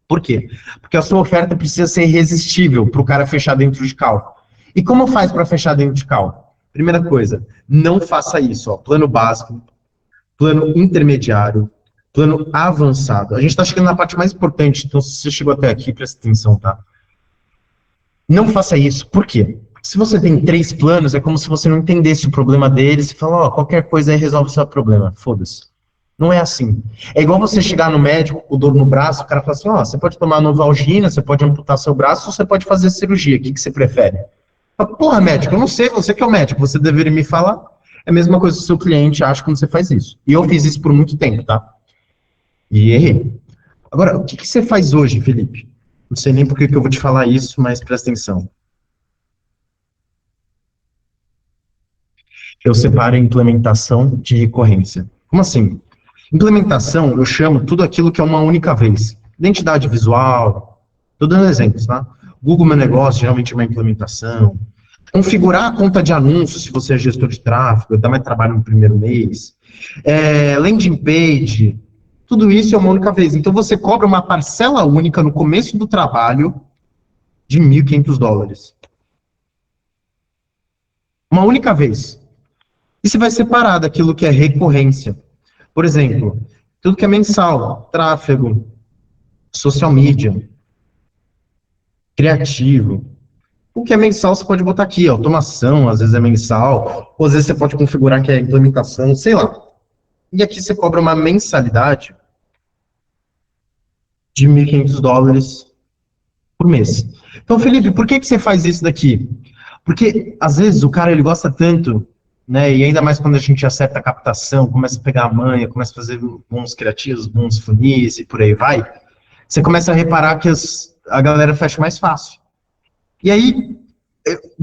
Por quê? Porque a sua oferta precisa ser irresistível para o cara fechar dentro de cálculo. E como faz para fechar dentro de cálculo? Primeira coisa, não faça isso. Ó, plano básico, plano intermediário, plano avançado. A gente está chegando na parte mais importante, então se você chegou até aqui, presta atenção, tá? Não faça isso. Por quê? Se você tem 3 planos, é como se você não entendesse o problema deles e falar, ó, qualquer coisa aí resolve o seu problema. Foda-se. Não é assim. É igual você chegar no médico com dor no braço, o cara fala assim, ó, você pode tomar Novalgina, você pode amputar seu braço, ou você pode fazer cirurgia. O que você prefere? Fala, porra, médico, eu não sei, você que é o médico, você deveria me falar. É a mesma coisa que o seu cliente acha quando você faz isso. E eu fiz isso por muito tempo, tá? E errei. Agora, o que você faz hoje, Felipe? Não sei nem por que eu vou te falar isso, mas presta atenção. Eu separo a implementação de recorrência. Como assim? Implementação, eu chamo tudo aquilo que é uma única vez. Identidade visual, estou dando exemplos, tá? Google Meu Negócio, geralmente é uma implementação. Configurar a conta de anúncios, se você é gestor de tráfego, dá mais trabalho no primeiro mês. Landing page, tudo isso é uma única vez. Então, você cobra uma parcela única no começo do trabalho de $1.500. uma única vez. E você vai separar daquilo que é recorrência. Por exemplo, tudo que é mensal, tráfego, social media, criativo. O que é mensal você pode botar aqui, automação, às vezes é mensal, ou às vezes você pode configurar que é implementação, sei lá. E aqui você cobra uma mensalidade de $1.500 por mês. Então, Felipe, por que você faz isso daqui? Porque, às vezes, o cara ele gosta tanto, né, e ainda mais quando a gente acerta a captação, começa a pegar a manha, começa a fazer bons criativos, bons funis e por aí vai, você começa a reparar que a galera fecha mais fácil. E aí,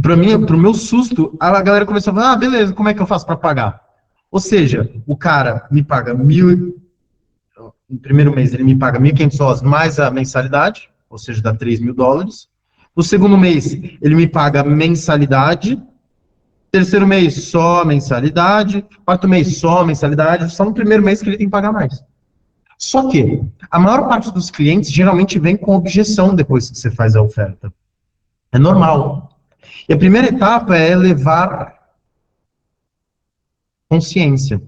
para mim, pro meu susto, a galera começou a falar, beleza, como é que eu faço para pagar? Ou seja, o cara me paga no primeiro mês ele me paga $1.500 mais a mensalidade, ou seja, dá $3.000. No segundo mês, ele me paga mensalidade. Terceiro mês, só mensalidade. Quarto mês, só mensalidade. Só no primeiro mês que ele tem que pagar mais. Só que a maior parte dos clientes geralmente vem com objeção depois que você faz a oferta. É normal. E a primeira etapa é elevar consciência.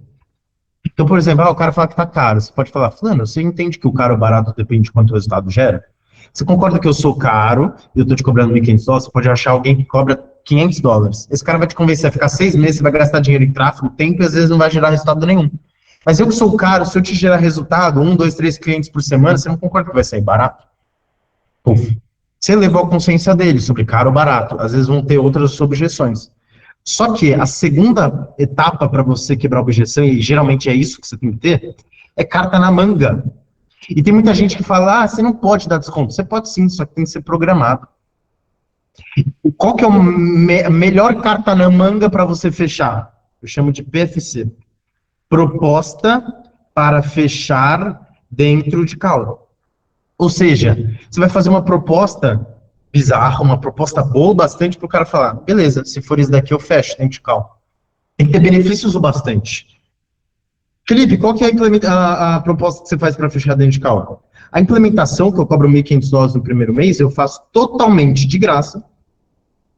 Então, por exemplo, o cara fala que tá caro. Você pode falar, Fulano, você entende que o caro ou barato depende de quanto o resultado gera? Você concorda que eu sou caro e eu tô te cobrando $1.500? Você pode achar alguém que cobra $500. Esse cara vai te convencer a ficar 6 meses, você vai gastar dinheiro em tráfego, tempo e às vezes não vai gerar resultado nenhum. Mas eu que sou caro, se eu te gerar resultado, 1, 2, 3 clientes por semana, você não concorda que vai sair barato? Puf. Você levou a consciência dele sobre caro ou barato. Às vezes vão ter outras objeções. Só que a segunda etapa para você quebrar a objeção, e geralmente é isso que você tem que ter, é carta na manga. E tem muita gente que fala, você não pode dar desconto. Você pode sim, só que tem que ser programado. Qual que é a melhor carta na manga para você fechar? Eu chamo de PFC. Proposta para fechar dentro de call. Ou seja, você vai fazer uma proposta bizarra, uma proposta boa bastante para o cara falar, beleza, se for isso daqui eu fecho dentro de call. Tem que ter benefícios o bastante. Felipe, qual que é a proposta que você faz para fechar dentro de call? A implementação, que eu cobro $1.500 no primeiro mês, eu faço totalmente de graça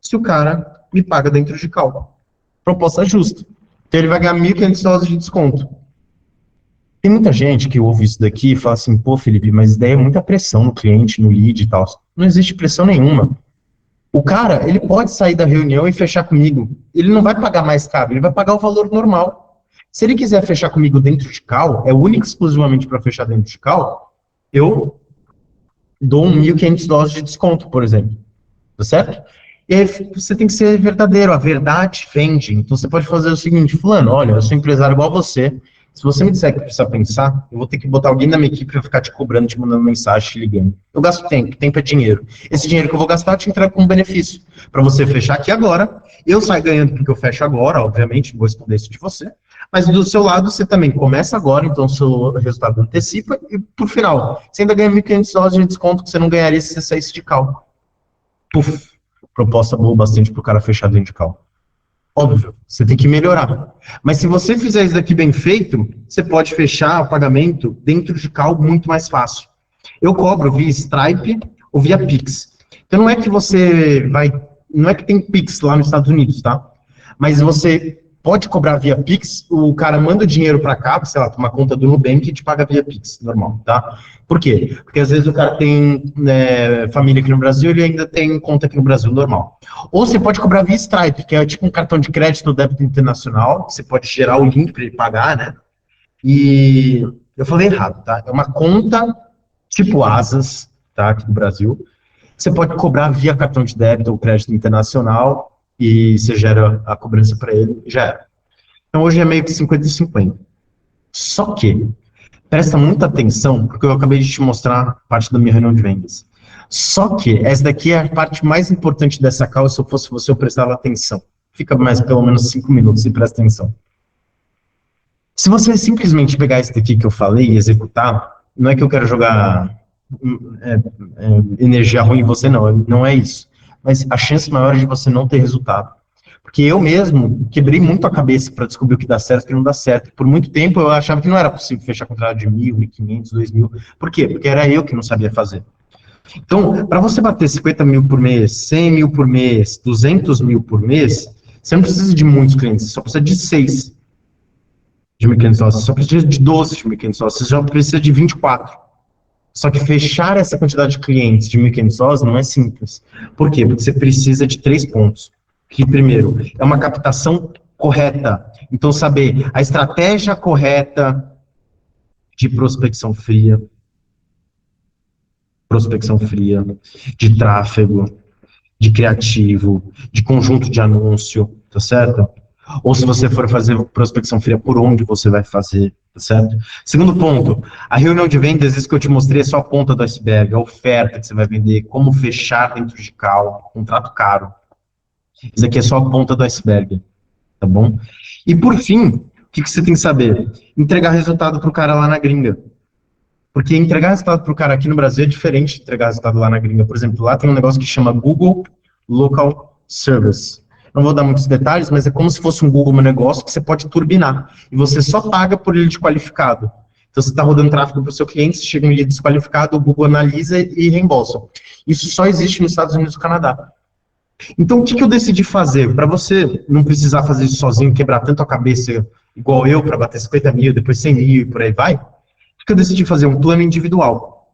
se o cara me paga dentro de call. Proposta justa. Então ele vai ganhar $1.500 de desconto. Tem muita gente que ouve isso daqui e fala assim, pô, Felipe, mas daí é muita pressão no cliente, no lead e tal. Não existe pressão nenhuma. O cara, ele pode sair da reunião e fechar comigo. Ele não vai pagar mais caro, ele vai pagar o valor normal. Se ele quiser fechar comigo dentro de call, é único exclusivamente para fechar dentro de call, eu dou $1.500 de desconto, por exemplo. Tá certo? E aí você tem que ser verdadeiro, a verdade vende. Então você pode fazer o seguinte, fulano, olha, eu sou empresário igual você. Se você me disser que precisa pensar, eu vou ter que botar alguém da minha equipe para ficar te cobrando, te mandando mensagem, te ligando. Eu gasto tempo é dinheiro. Esse dinheiro que eu vou gastar, eu te entrego como benefício. Para você fechar aqui agora, eu saio ganhando porque eu fecho agora, obviamente, vou esconder isso de você. Mas do seu lado, você também começa agora, então o seu resultado antecipa, e por final, você ainda ganha $1.500 de desconto que você não ganharia se você saísse de cal. Puf, proposta boa bastante para o cara fechar dentro de cal. Óbvio, você tem que melhorar. Mas se você fizer isso daqui bem feito, você pode fechar o pagamento dentro de cal muito mais fácil. Eu cobro via Stripe ou via Pix. Então não é que você vai... Não é que tem Pix lá nos Estados Unidos, tá? Mas você pode cobrar via Pix, o cara manda o dinheiro para cá, sei lá, uma conta do Nubank e te paga via Pix, normal, tá? Por quê? Porque às vezes o cara tem família aqui no Brasil e ele ainda tem conta aqui no Brasil, normal. Ou você pode cobrar via Stripe, que é tipo um cartão de crédito ou débito internacional, você pode gerar o link para ele pagar, né? E eu falei errado, tá? É uma conta tipo Asas, tá? Aqui do Brasil. Você pode cobrar via cartão de débito ou crédito internacional e você gera a cobrança para ele, já era. Então hoje é meio que 50-50. Só que, presta muita atenção, porque eu acabei de te mostrar parte da minha reunião de vendas. Só que essa daqui é a parte mais importante dessa call, se eu fosse você, eu prestava atenção. Fica mais pelo menos 5 minutos e presta atenção. Se você simplesmente pegar esse daqui que eu falei e executar, não é que eu quero jogar energia ruim em você, não é isso. Mas a chance maior é de você não ter resultado. Porque eu mesmo quebrei muito a cabeça para descobrir o que dá certo e o que não dá certo. Por muito tempo eu achava que não era possível fechar contrato de 1.000, 1.500, 2.000. Por quê? Porque era eu que não sabia fazer. Então, para você bater 50 mil por mês, 100 mil por mês, 200 mil por mês, Você não precisa de muitos clientes, você só precisa de 6 de 1.500 dólares, você só precisa de 12 de 1.500 dólares, você só precisa de 24. Só que fechar essa quantidade de clientes de 1.500 dólares não é simples. Por quê? Porque você precisa de 3 pontos. Que, primeiro, é uma captação correta. Então, saber a estratégia correta de prospecção fria, de tráfego, de criativo, de conjunto de anúncio, tá certo? Ou se você for fazer prospecção fria, por onde você vai fazer, tá certo? Segundo ponto, a reunião de vendas, isso que eu te mostrei, é só a ponta do iceberg, a oferta que você vai vender, como fechar dentro de cal, contrato caro. Isso aqui é só a ponta do iceberg, tá bom? E por fim, o que você tem que saber? Entregar resultado pro cara lá na gringa. Porque entregar resultado para o cara aqui no Brasil é diferente de entregar resultado lá na gringa. Por exemplo, lá tem um negócio que chama Google Local Service. Não vou dar muitos detalhes, mas é como se fosse um Google Meu Negócio que você pode turbinar. E você só paga por lead qualificado. Então, você está rodando tráfego para o seu cliente, se chega um lead desqualificado, o Google analisa e reembolsa. Isso só existe nos Estados Unidos e no Canadá. Então, o que eu decidi fazer? Para você não precisar fazer isso sozinho, quebrar tanto a cabeça igual eu, para bater 50 mil, depois 100 mil e por aí vai, que eu decidi fazer um plano individual.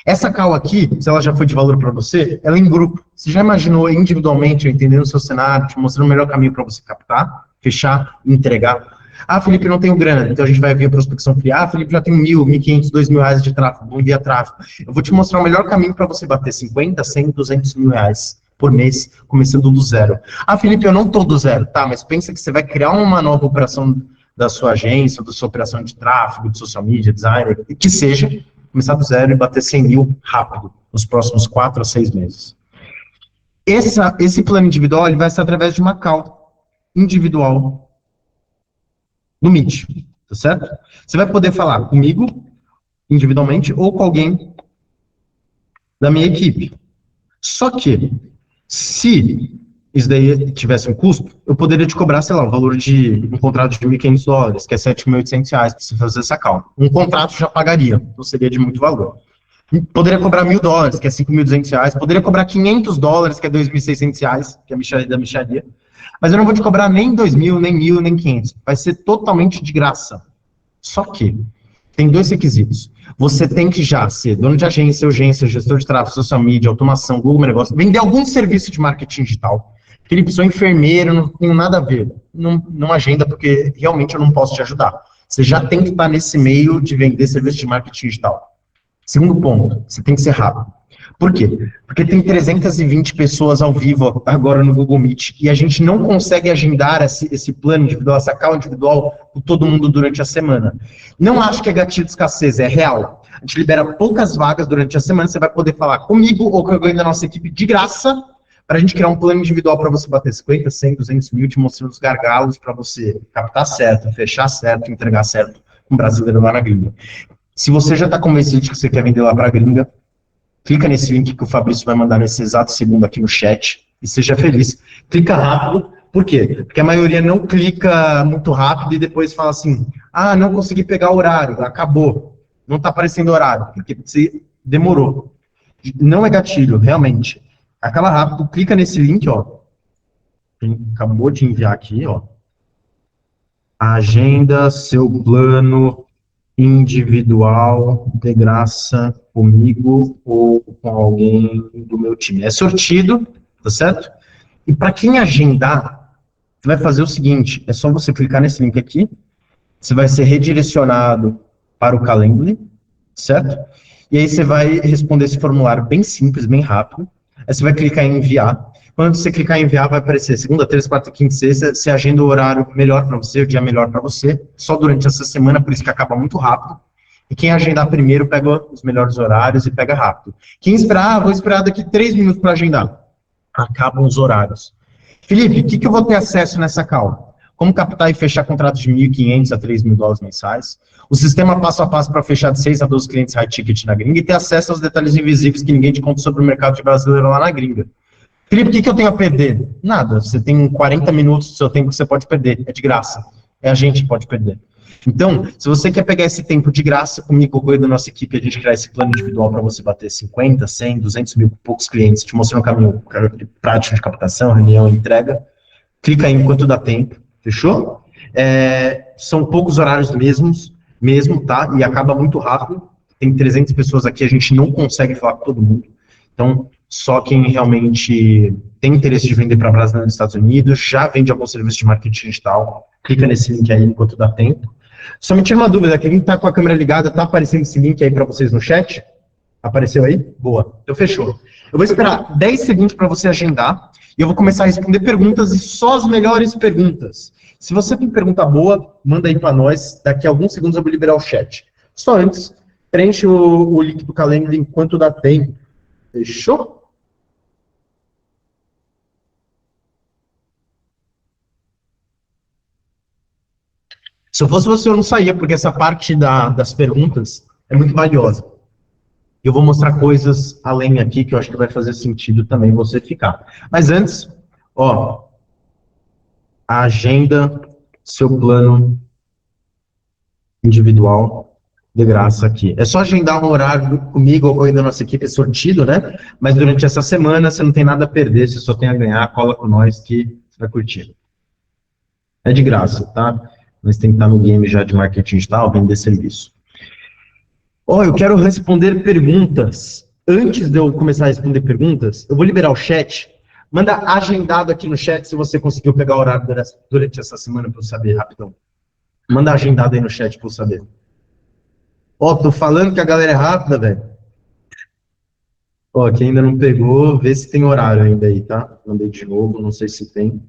Essa call aqui, se ela já foi de valor para você, ela é em grupo. Você já imaginou individualmente, entendendo o seu cenário, te mostrando o melhor caminho para você captar, fechar e entregar? Ah, Felipe, eu não tenho grana, então a gente vai ver a prospecção fria. Ah, Felipe, já tem 1.000, 1.500, 2.000 reais de tráfego, vou enviar tráfego. Eu vou te mostrar o melhor caminho para você bater 50, 100, 200 mil reais por mês, começando do zero. Ah, Felipe, eu não estou do zero, tá, mas pensa que você vai criar uma nova operação da sua agência, da sua operação de tráfego, de social media, designer, que seja, começar do zero e bater 100 mil rápido, nos próximos 4 a 6 meses. Esse plano individual ele vai ser através de uma call individual no Meet, tá certo? Você vai poder falar comigo, individualmente, ou com alguém da minha equipe. Só que, se isso daí tivesse um custo, eu poderia te cobrar, sei lá, um valor de um contrato de 1.500 dólares, que é 7.800 reais para você fazer essa call. Um contrato já pagaria, então seria de muito valor. Poderia cobrar 1.000 dólares, que é 5.200 reais. Poderia cobrar 500 dólares, que é 2.600 reais, que é a micharia da micharia. Mas eu não vou te cobrar nem 2.000, nem 1.000, nem 500. Vai ser totalmente de graça. Só que tem 2 requisitos. Você tem que já ser dono de agência, urgência, gestor de tráfego, social media, automação, Google Negócio, vender algum serviço de marketing digital. Felipe, sou enfermeiro, não tenho nada a ver. Não agenda, porque realmente eu não posso te ajudar. Você já tem que estar nesse meio de vender serviço de marketing digital. Segundo ponto, você tem que ser rápido. Por quê? Porque tem 320 pessoas ao vivo agora no Google Meet e a gente não consegue agendar esse plano individual, essa call individual com todo mundo durante a semana. Não acho que é gatilho de escassez, é real. A gente libera poucas vagas durante a semana, você vai poder falar comigo ou com alguém da nossa equipe de graça para a gente criar um plano individual para você bater 50, 100, 200 mil, te mostrando os gargalos para você captar certo, fechar certo, entregar certo com um brasileiro lá na gringa. Se você já está convencido de que você quer vender lá para a gringa, clica nesse link que o Fabrício vai mandar nesse exato segundo aqui no chat e seja feliz. Clica rápido, por quê? Porque a maioria não clica muito rápido e depois fala assim, ah, não consegui pegar o horário, acabou, não está aparecendo horário, porque você demorou. Não é gatilho, realmente. Acaba rápido, clica nesse link, ó, acabou de enviar aqui, ó, agenda seu plano individual, de graça, comigo ou com alguém do meu time. É sortido, tá certo? E para quem agendar, você vai fazer o seguinte, é só você clicar nesse link aqui, você vai ser redirecionado para o Calendly, certo? E aí você vai responder esse formulário bem simples, bem rápido, aí você vai clicar em enviar. Quando você clicar em enviar, vai aparecer segunda, terça, quarta, quinta, sexta, você agenda o horário melhor para você, o dia melhor para você, só durante essa semana, por isso que acaba muito rápido. E quem agendar primeiro pega os melhores horários e pega rápido. Quem esperar, vou esperar daqui 3 minutos para agendar. Acabam os horários. Felipe, o que eu vou ter acesso nessa call? Como captar e fechar contratos de 1.500 a 3.000 dólares mensais, o sistema passo a passo para fechar de 6 a 12 clientes high ticket na gringa e ter acesso aos detalhes invisíveis que ninguém te conta sobre o mercado de brasileiro lá na gringa. Felipe, o que eu tenho a perder? Nada, você tem 40 minutos do seu tempo que você pode perder, é de graça, é a gente que pode perder. Então, se você quer pegar esse tempo de graça comigo ou da nossa equipe, a gente criar esse plano individual para você bater 50, 100, 200 mil poucos clientes, te mostrando um caminho prático de captação, reunião, entrega, Clica aí enquanto dá tempo, fechou? São poucos horários mesmo, tá? E acaba muito rápido. Tem 300 pessoas aqui, a gente não consegue falar com todo mundo. Então, só quem realmente tem interesse de vender para brasileiro nos Estados Unidos, já vende algum serviço de marketing digital, clica nesse link aí enquanto dá tempo. Só me tira uma dúvida, quem está com a câmera ligada, tá aparecendo esse link aí para vocês no chat? Apareceu aí? Boa. Então fechou. Eu vou esperar 10 segundos para você agendar e eu vou começar a responder perguntas e só as melhores perguntas. Se você tem pergunta boa, manda aí para nós. Daqui a alguns segundos eu vou liberar o chat. Só antes, preenche o link do calendário enquanto dá tempo. Fechou? Se eu fosse você, eu não saía, porque essa parte das perguntas é muito valiosa. Eu vou mostrar coisas além aqui que eu acho que vai fazer sentido também você ficar. Mas antes, ó, a agenda, seu plano individual de graça aqui. É só agendar um horário comigo ou da nossa equipe, é sortido, né? Mas durante essa semana você não tem nada a perder, você só tem a ganhar, cola com nós que você vai curtir. É de graça, tá? Mas tem que estar no game já de marketing digital, vender serviço. Ó, eu quero responder perguntas. Antes de eu começar a responder perguntas, eu vou liberar o chat. Manda agendado aqui no chat se você conseguiu pegar o horário durante essa semana para eu saber, rapidão. Manda agendado aí no chat para eu saber. Ó, tô falando que a galera é rápida, velho. Ó, quem ainda não pegou, vê se tem horário ainda aí, tá? Mandei de novo, não sei se tem.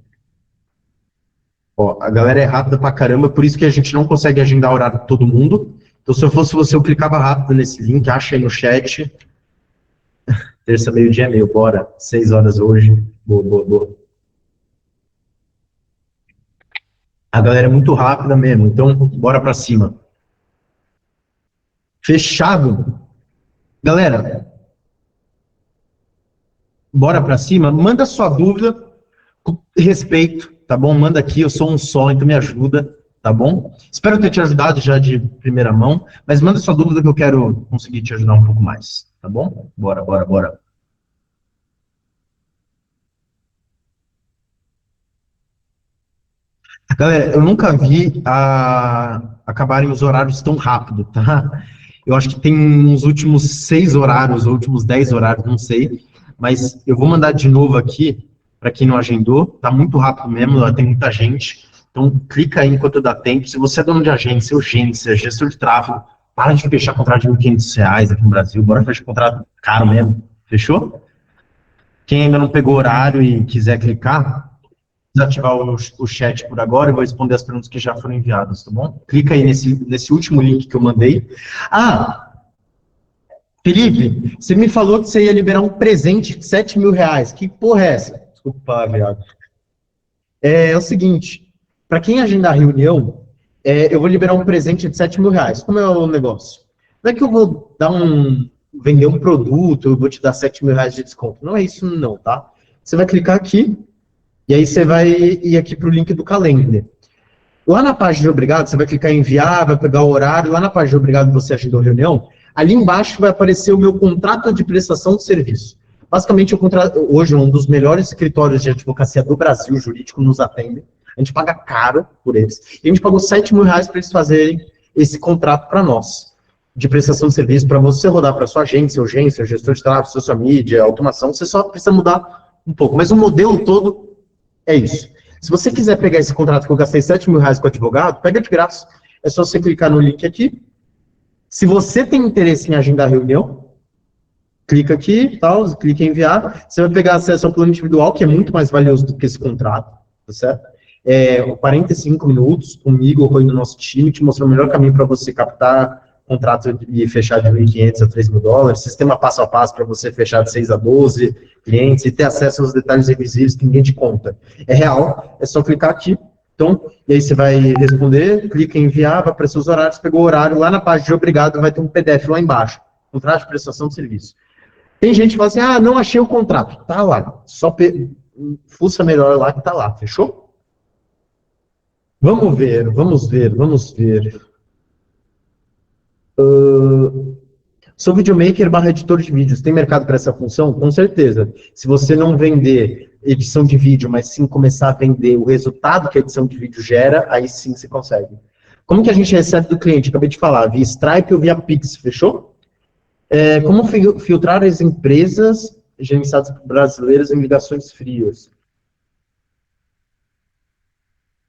Ó, a galera é rápida pra caramba, por isso que a gente não consegue agendar horário de todo mundo. Então, se eu fosse você, eu clicava rápido nesse link, acha aí no chat. Terça, meio-dia e meio, bora. 6 horas hoje. Boa, boa, boa. A galera é muito rápida mesmo, então bora pra cima. Fechado? Galera, bora pra cima? Manda sua dúvida com respeito, tá bom? Manda aqui, eu sou um só, então me ajuda, tá bom? Espero ter te ajudado já de primeira mão, mas manda sua dúvida que eu quero conseguir te ajudar um pouco mais, tá bom? Bora, bora, bora. Galera, eu nunca vi acabarem os horários tão rápido, tá? Eu acho que tem uns últimos 6 horários, ou últimos 10 horários, não sei. Mas eu vou mandar de novo aqui, para quem não agendou. Tá muito rápido mesmo, tem muita gente. Então, clica aí enquanto dá tempo. Se você é dono de agência, gestor de tráfego, para de fechar contrato de R$ 1.500 aqui no Brasil. Bora fechar contrato caro mesmo. Fechou? Quem ainda não pegou horário e quiser clicar, desativar o chat por agora, eu vou responder as perguntas que já foram enviadas, tá bom? Clica aí nesse último link que eu mandei. Ah, Felipe, você me falou que você ia liberar um presente de R$ 7.000. Que porra é essa? Desculpa, viado. É o seguinte, para quem agendar a reunião, eu vou liberar um presente de R$ 7.000. Como é o negócio? Não é que eu vou vender um produto, eu vou te dar R$ 7.000 de desconto. Não é isso não, tá? Você vai clicar aqui, e aí você vai ir aqui para o link do Calendar. Lá na página de obrigado, você vai clicar em enviar, vai pegar o horário, lá na página de obrigado você agendou a reunião, ali embaixo vai aparecer o meu contrato de prestação de serviço. Basicamente, hoje um dos melhores escritórios de advocacia do Brasil, jurídico, nos atende. A gente paga caro por eles. E a gente pagou R$ 7.000 para eles fazerem esse contrato para nós, de prestação de serviço, para você rodar para sua agência, urgência, gestor de tráfego, social media, automação, você só precisa mudar um pouco. Mas o modelo todo é isso. Se você quiser pegar esse contrato que eu gastei R$ 7.000 com o advogado, pega de graça. É só você clicar no link aqui. Se você tem interesse em agendar a reunião, clica aqui, tal, clica em enviar. Você vai pegar acesso ao plano individual, que é muito mais valioso do que esse contrato, tá certo? 45 minutos comigo ou com o nosso time, te mostrar o melhor caminho para você captar contrato e fechar de 1.500 a $3.000, sistema passo a passo para você fechar de 6 a 12 clientes e ter acesso aos detalhes revisíveis que ninguém te conta. É real, é só clicar aqui. Então, e aí você vai responder, clica em enviar, vai aparecer os horários, pegou o horário, lá na página de obrigado vai ter um PDF lá embaixo, contrato de prestação de serviço. Tem gente que fala assim, não achei o contrato. Tá lá, só fuça melhor lá que tá lá, fechou? Vamos ver, vamos ver, vamos ver. Sou videomaker / editor de vídeos. Tem mercado para essa função? Com certeza. Se você não vender edição de vídeo, mas sim começar a vender o resultado que a edição de vídeo gera, aí sim você consegue. Como que a gente recebe do cliente? Acabei de falar, via Stripe ou via Pix, fechou? Como filtrar as empresas gerenciadas por brasileiros em ligações frias?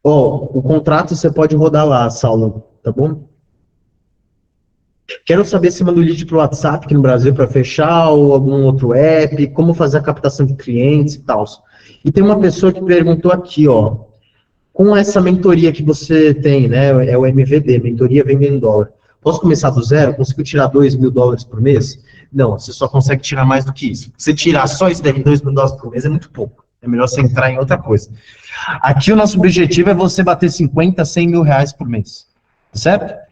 O contrato você pode rodar lá, Saulo, tá bom? Quero saber se manda o lead para o WhatsApp aqui no Brasil para fechar ou algum outro app, como fazer a captação de clientes e tal. E tem uma pessoa que perguntou aqui, ó, com essa mentoria que você tem, né, é o MVD, Mentoria Vendendo em Dólar, posso começar do zero? Consigo tirar $2.000 por mês? Não, você só consegue tirar mais do que isso. Se tirar só isso daí, $2.000 por mês é muito pouco. É melhor você entrar em outra coisa. Aqui o nosso objetivo é você bater 50, 100 mil reais por mês, certo?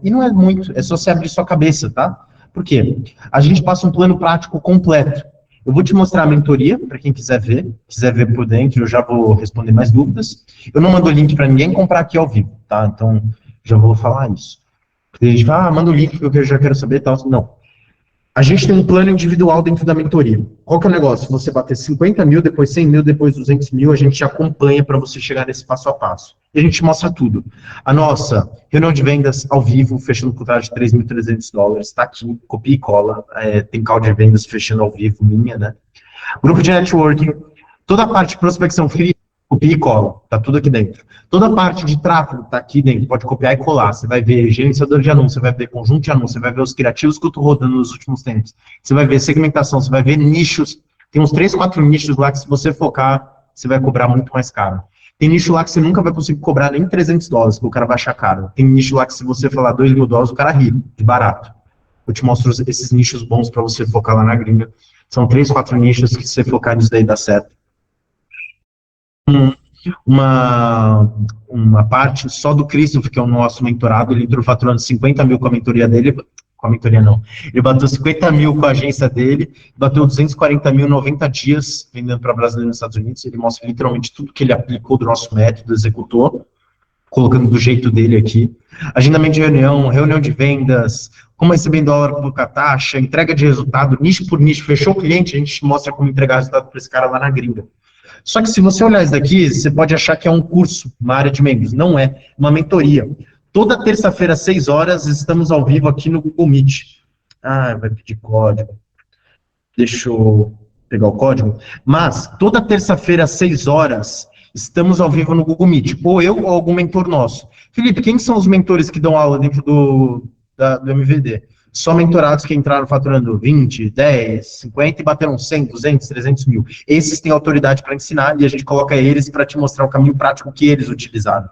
E não é muito, é só você abrir sua cabeça, tá? Por quê? A gente passa um plano prático completo. Eu vou te mostrar a mentoria, para quem quiser ver por dentro, eu já vou responder mais dúvidas. Eu não mando link para ninguém comprar aqui ao vivo, tá? Então, já vou falar isso. Porque a gente fala, manda o link que eu já quero saber e tal. Não. A gente tem um plano individual dentro da mentoria. Qual que é o negócio? Você bater 50 mil, depois 100 mil, depois 200 mil, a gente acompanha para você chegar nesse passo a passo. E a gente mostra tudo. A nossa reunião de vendas ao vivo, fechando o contrato de $3.300, está aqui, copia e cola. Tem call de vendas fechando ao vivo, minha, né? Grupo de networking, toda a parte de prospecção free, copia e cola, tá tudo aqui dentro. Toda a parte de tráfego tá aqui dentro, pode copiar e colar. Você vai ver gerenciador de anúncio, você vai ver conjunto de anúncio, você vai ver os criativos que eu tô rodando nos últimos tempos. Você vai ver segmentação, você vai ver nichos. Tem uns 3, 4 nichos lá que se você focar, você vai cobrar muito mais caro. Tem nicho lá que você nunca vai conseguir cobrar nem $300, porque o cara vai achar caro. Tem nicho lá que se você falar $2.000, o cara ri, de barato. Eu te mostro esses nichos bons para você focar lá na gringa. São 3, 4 nichos que se você focar nisso daí dá certo. Uma parte só do Christopher, que é o nosso mentorado, ele entrou faturando 50 mil com a mentoria dele, com a mentoria não, ele bateu 50 mil com a agência dele, bateu 240 mil em 90 dias vendendo para brasileiro nos Estados Unidos, ele mostra literalmente tudo que ele aplicou do nosso método, executou, colocando do jeito dele aqui. Agendamento de reunião, reunião de vendas, como receber em dólar por taxa, entrega de resultado, nicho por nicho, fechou o cliente, a gente mostra como entregar resultado para esse cara lá na gringa. Só que se você olhar isso daqui, você pode achar que é um curso, uma área de membros. Não é, uma mentoria. Toda terça-feira, às 6 horas, estamos ao vivo aqui no Google Meet. Ah, vai pedir código. Deixa eu pegar o código. Mas, toda terça-feira, às 6 horas, estamos ao vivo no Google Meet. Ou eu ou algum mentor nosso. Felipe, quem são os mentores que dão aula dentro do MVD? Só mentorados que entraram faturando 20, 10, 50 e bateram 100, 200, 300 mil. Esses têm autoridade para ensinar e a gente coloca eles para te mostrar o caminho prático que eles utilizaram.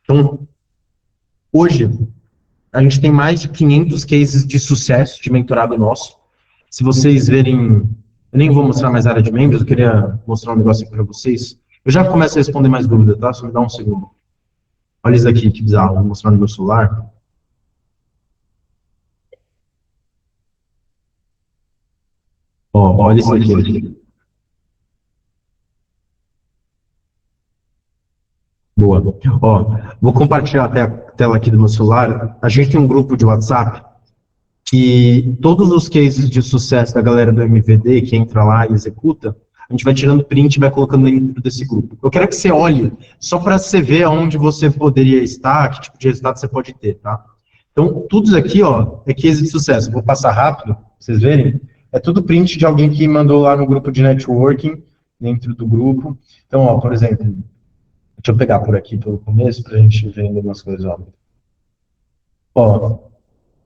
Então, hoje, a gente tem mais de 500 cases de sucesso de mentorado nosso. Se vocês verem, eu nem vou mostrar mais a área de membros, eu queria mostrar um negócio aqui para vocês. Eu já começo a responder mais dúvidas, tá? Só me dá um segundo. Olha isso aqui, que bizarro. Vou mostrar no meu celular. Ó, olha isso aqui. Boa. Ó, vou compartilhar até a tela aqui do meu celular. A gente tem um grupo de WhatsApp que todos os cases de sucesso da galera do MVD, que entra lá e executa, a gente vai tirando print e vai colocando dentro desse grupo. Eu quero que você olhe só para você ver aonde você poderia estar, que tipo de resultado você pode ter, tá? Então, tudo isso aqui, ó, é case de sucesso. Vou passar rápido, pra vocês verem. É tudo print de alguém que mandou lá no grupo de networking, dentro do grupo. Então, ó, por exemplo, deixa eu pegar por aqui pelo começo para a gente ver algumas coisas, ó. Ó,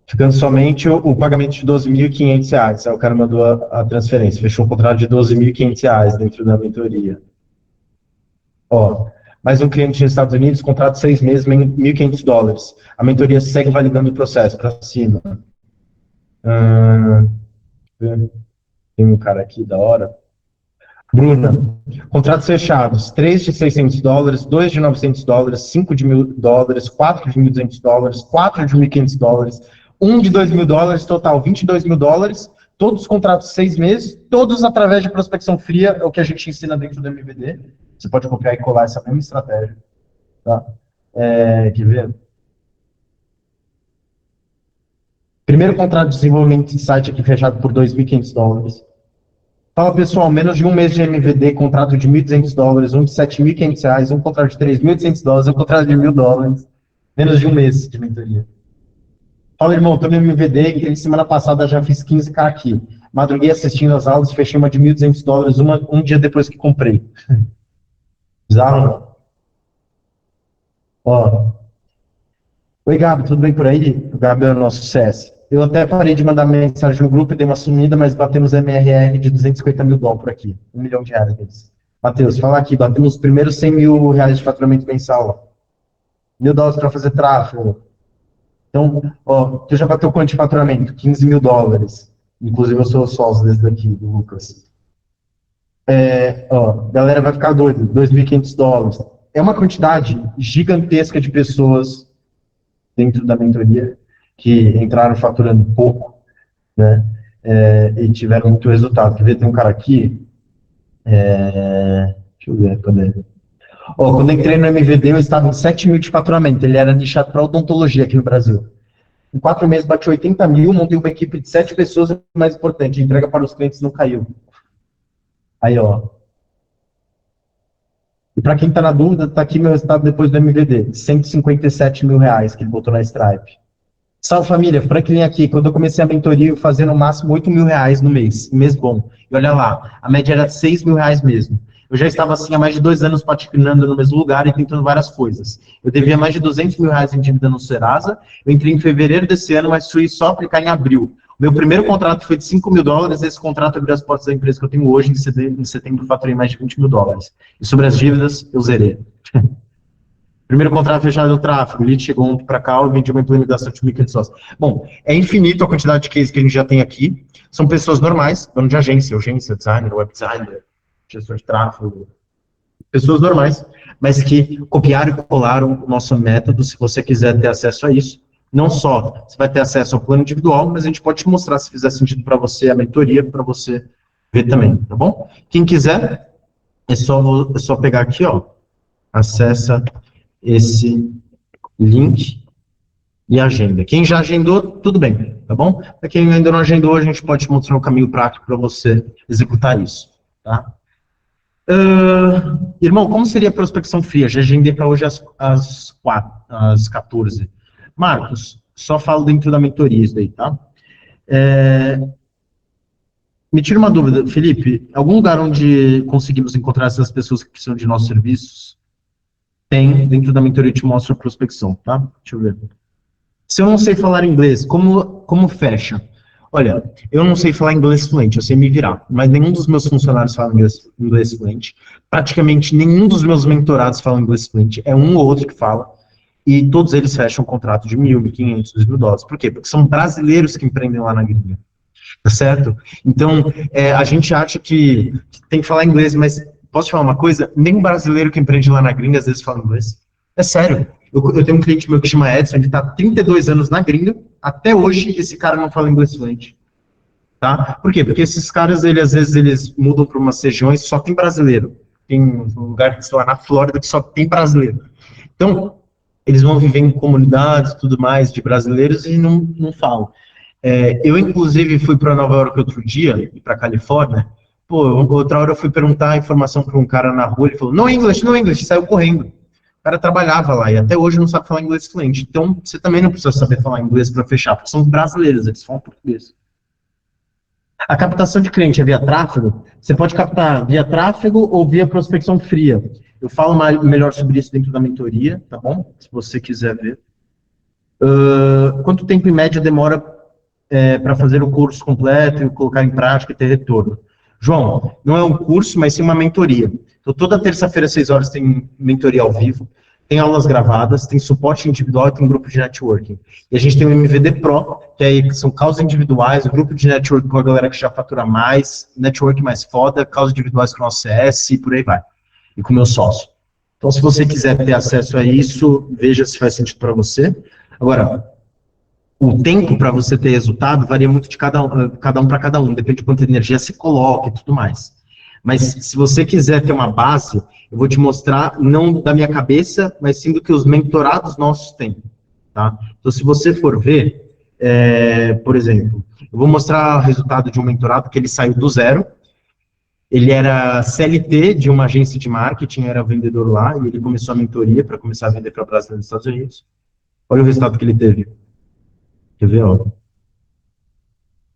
ficando somente o pagamento de R$ 12.500. Aí o cara mandou a transferência, fechou um contrato de R$ 12.500 dentro da mentoria. Ó, mais um cliente nos Estados Unidos, contrato de 6 meses, $1.500. A mentoria segue validando o processo para cima. Ah, tem um cara aqui da hora. Bruna, contratos fechados, 3 de $600, 2 de $900, 5 de $1.000, 4 de $1.200, 4 de $1.500, um de $2.000, total $22.000, todos os contratos 6 meses, todos através de prospecção fria, é o que a gente ensina dentro do MVD. Você pode copiar e colar essa mesma estratégia. Tá? Quer ver? Primeiro contrato de desenvolvimento de site aqui fechado por $2.500. Fala, pessoal, menos de um mês de MVD, contrato de $1.200, um de R$ 7.500, um contrato de $3.800, um contrato de $1.000. Menos de um mês de mentoria. Fala, irmão, tô no MVD, que semana passada já fiz 15K aqui. Madruguei assistindo as aulas, fechei uma de $1.200 um dia depois que comprei. Bizarro, não? Ó. Oi, Gabi, tudo bem por aí? O Gabi é o nosso CS. Eu até parei de mandar mensagem no grupo e dei uma sumida, mas batemos MRR de $250.000 por aqui. R$ 1 milhão deles. Matheus, fala aqui, batemos os primeiros R$ 100.000 de faturamento mensal. $1.000 para fazer tráfego. Então, ó, tu já bateu quanto de faturamento? $15.000. Inclusive, eu sou sócio desse daqui, do Lucas. Ó, galera vai ficar doida, $2.500. É uma quantidade gigantesca de pessoas dentro da mentoria que entraram faturando pouco, né? E tiveram muito resultado. Quer ver? Tem um cara aqui. Deixa eu ver, cadê? Ó, quando eu entrei no MVD, eu estava em 7 mil de faturamento. Ele era nichado para odontologia aqui no Brasil. Em 4 meses, bati 80 mil, montei uma equipe de 7 pessoas, e mais importante, a entrega para os clientes não caiu. Aí, ó. E para quem está na dúvida, está aqui meu resultado depois do MVD. R$ 157.000 que ele botou na Stripe. Salve, família. Franklin aqui. Quando eu comecei a mentoria, eu fazia no máximo R$ 8.000 no mês. Mês bom. E olha lá, a média era R$ 6.000 mesmo. Eu já estava assim há mais de 2 anos patinando no mesmo lugar e tentando várias coisas. Eu devia mais de R$ 200.000 em dívida no Serasa. Eu entrei em fevereiro desse ano, mas fui só aplicar em abril. O meu primeiro contrato foi de $5.000. Esse contrato abriu as portas da empresa que eu tenho hoje. Em setembro, faturei mais de $20.000. E sobre as dívidas, eu zerei. Primeiro contrato fechado no tráfego, o lead chegou ontem para cá, eu vendi uma implementação de 1.500 sócios. Bom, é infinito a quantidade de cases que a gente já tem aqui. São pessoas normais, dono de agência, designer, web designer, gestor de tráfego, pessoas normais, mas que copiaram e colaram o nosso método. Se você quiser ter acesso a isso, não só você vai ter acesso ao plano individual, mas a gente pode te mostrar, se fizer sentido para você, a mentoria, para você ver também, tá bom? Quem quiser, é só pegar aqui, ó, acessa esse link e agenda. Quem já agendou, tudo bem, tá bom? Para quem ainda não agendou, a gente pode te mostrar um caminho prático para você executar isso, tá? Irmão, como seria a prospecção fria? Já agendei para hoje às 14. Marcos, só falo dentro da mentoria isso daí, tá? Me tira uma dúvida, Felipe, algum lugar onde conseguimos encontrar essas pessoas que precisam de nossos serviços? Tem, dentro da mentoria eu te mostro a prospecção, tá? Deixa eu ver. Se eu não sei falar inglês, como fecha? Olha, eu não sei falar inglês fluente, eu sei me virar, mas nenhum dos meus funcionários fala inglês fluente. Praticamente nenhum dos meus mentorados fala inglês fluente, é um ou outro que fala, e todos eles fecham um contrato de 1.000, 1.500, $2.000. Por quê? Porque são brasileiros que empreendem lá na gringa, tá certo? Então, a gente acha que tem que falar inglês, mas posso te falar uma coisa? Nem um brasileiro que empreende lá na gringa às vezes fala inglês. É sério. Eu tenho um cliente meu que chama Edson, ele está há 32 anos na gringa, até hoje esse cara não fala inglês fluente. Tá? Por quê? Porque esses caras, às vezes, eles mudam para umas regiões que só tem brasileiro. Tem um lugar, sei lá, na Flórida que só tem brasileiro. Então, eles vão viver em comunidades e tudo mais de brasileiros e não falam. Eu, inclusive, fui para Nova York outro dia, e para Califórnia. Pô, outra hora eu fui perguntar a informação para um cara na rua, ele falou, no English, saiu correndo. O cara trabalhava lá e até hoje não sabe falar inglês fluente. Então, você também não precisa saber falar inglês para fechar, porque são brasileiros, eles falam português. A captação de cliente é via tráfego? Você pode captar via tráfego ou via prospecção fria. Eu falo melhor sobre isso dentro da mentoria, tá bom? Se você quiser ver. Quanto tempo em média demora para fazer o curso completo e colocar em prática e ter retorno? João, não é um curso, mas sim uma mentoria. Então, toda terça-feira, às 6 horas, tem mentoria ao vivo, tem aulas gravadas, tem suporte individual e tem um grupo de networking. E a gente tem o MVD Pro, que aí são causas individuais, o grupo de networking com a galera que já fatura mais, network mais foda, causas individuais com o nosso CS e por aí vai. E com o meu sócio. Então, se você quiser ter acesso a isso, veja se faz sentido para você. Agora, o tempo para você ter resultado varia muito de cada um para cada um, depende de quanta energia você coloca e tudo mais. Mas se você quiser ter uma base, eu vou te mostrar, não da minha cabeça, mas sim do que os mentorados nossos têm. Tá? Então, se você for ver, por exemplo, eu vou mostrar o resultado de um mentorado que ele saiu do zero, Ele era CLT de uma agência de marketing, era vendedor lá, e ele começou a mentoria para começar a vender para brasileiros nos Estados Unidos. Olha o resultado que ele teve. Quer ver, ó?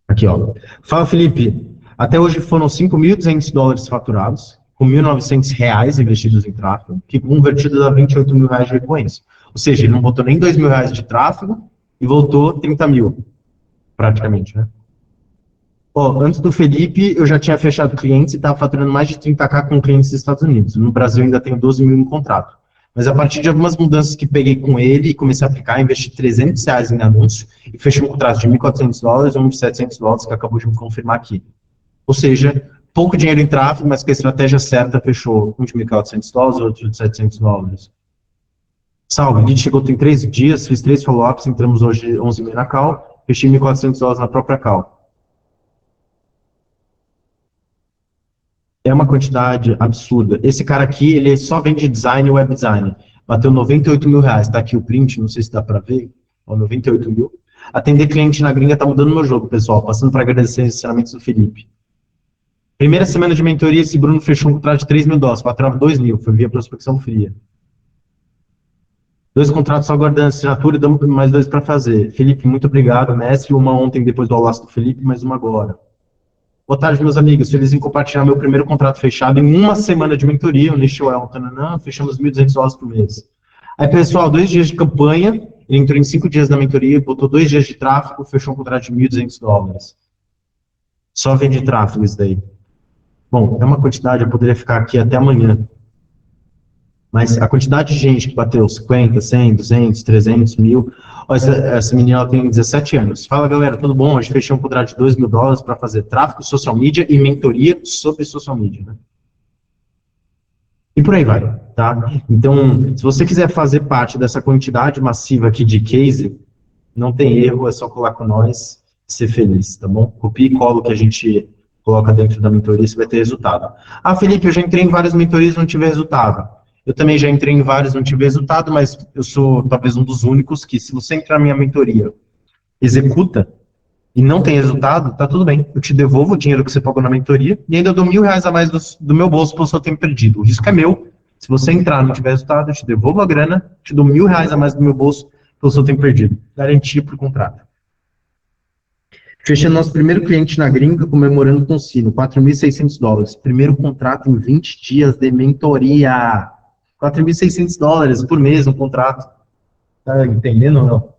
Aqui, ó. Fala, Felipe. Até hoje foram $5.200 faturados, com R$ 1.900 investidos em tráfego, que convertido a R$ 28.000 de recorrência. Ou seja, ele não botou nem R$ 2.000 de tráfego e voltou 30 mil, praticamente, né? Ó, antes do Felipe, eu já tinha fechado clientes e estava faturando mais de 30K com clientes dos Estados Unidos. No Brasil, ainda tenho 12 mil em contrato. Mas a partir de algumas mudanças que peguei com ele e comecei a aplicar, investi R$ 300 em anúncio e fechei um contrato de $1.400 e um de $700 que acabou de me confirmar aqui. Ou seja, pouco dinheiro em tráfego, mas com a estratégia certa, fechou um de $1.400 e outro de $700. Salve, o lead chegou tem 3 dias, fiz 3 follow-ups, entramos hoje 11h30 na call, fechei $1.400 na própria call. É uma quantidade absurda. Esse cara aqui, ele só vende design e web design. Bateu R$ 98.000. Tá aqui o print, não sei se dá para ver. Ó, 98 mil. Atender cliente na gringa tá mudando meu jogo, pessoal. Passando para agradecer os ensinamentos do Felipe. Primeira semana de mentoria, esse Bruno fechou um contrato de $3.000. Faturava 2 mil. Foi via prospecção fria. 2 contratos só aguardando assinatura e damos mais 2 para fazer. Felipe, muito obrigado, mestre. Uma ontem depois do aulaço do Felipe, mais uma agora. Boa tarde, meus amigos. Feliz em compartilhar meu primeiro contrato fechado em uma semana de mentoria. O Nish Well, fechamos $1.200 por mês. Aí, pessoal, 2 dias de campanha. Ele entrou em 5 dias da mentoria, botou 2 dias de tráfego, fechou um contrato de $1.200. Só vende tráfego isso daí. Bom, é uma quantidade, eu poderia ficar aqui até amanhã. Mas a quantidade de gente que bateu 50, 100, 200, 300, 1.000... Essa menina ela tem 17 anos. Fala, galera, tudo bom? Hoje fechei um contrato de $2.000 para fazer tráfego, social media e mentoria sobre social media, né? E por aí vai, tá? Então, se você quiser fazer parte dessa quantidade massiva aqui de case, não tem erro, é só colar com nós e ser feliz, tá bom? Copia e cola o que a gente coloca dentro da mentoria, você vai ter resultado. Ah, Felipe, eu já entrei em várias mentorias e não tive resultado. Eu também já entrei em vários, não tive resultado, mas eu sou talvez um dos únicos que, se você entrar na minha mentoria, executa e não tem resultado, tá tudo bem. Eu te devolvo o dinheiro que você pagou na mentoria e ainda dou R$ 1.000 a mais do meu bolso pelo seu tempo perdido. O risco é meu. Se você entrar e não tiver resultado, eu te devolvo a grana, te dou R$ 1.000 a mais do meu bolso pelo seu tempo perdido. Garantia por contrato. Fechando nosso primeiro cliente na gringa, comemorando com o Sino, $4.600. Primeiro contrato em 20 dias de mentoria. $4.600 por mês no contrato. Tá entendendo ou não?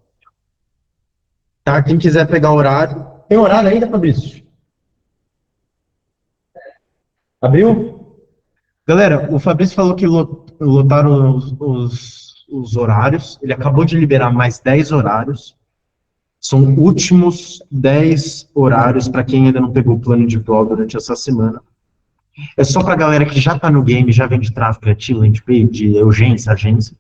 Tá, quem quiser pegar horário. Tem horário ainda, Fabrício? Abriu? Galera, o Fabrício falou que lotaram os horários. Ele acabou de liberar mais 10 horários. São últimos 10 horários para quem ainda não pegou o plano de prova durante essa semana. É só para a galera que já está no game, já vende tráfego criativo, landing page, urgência, agência.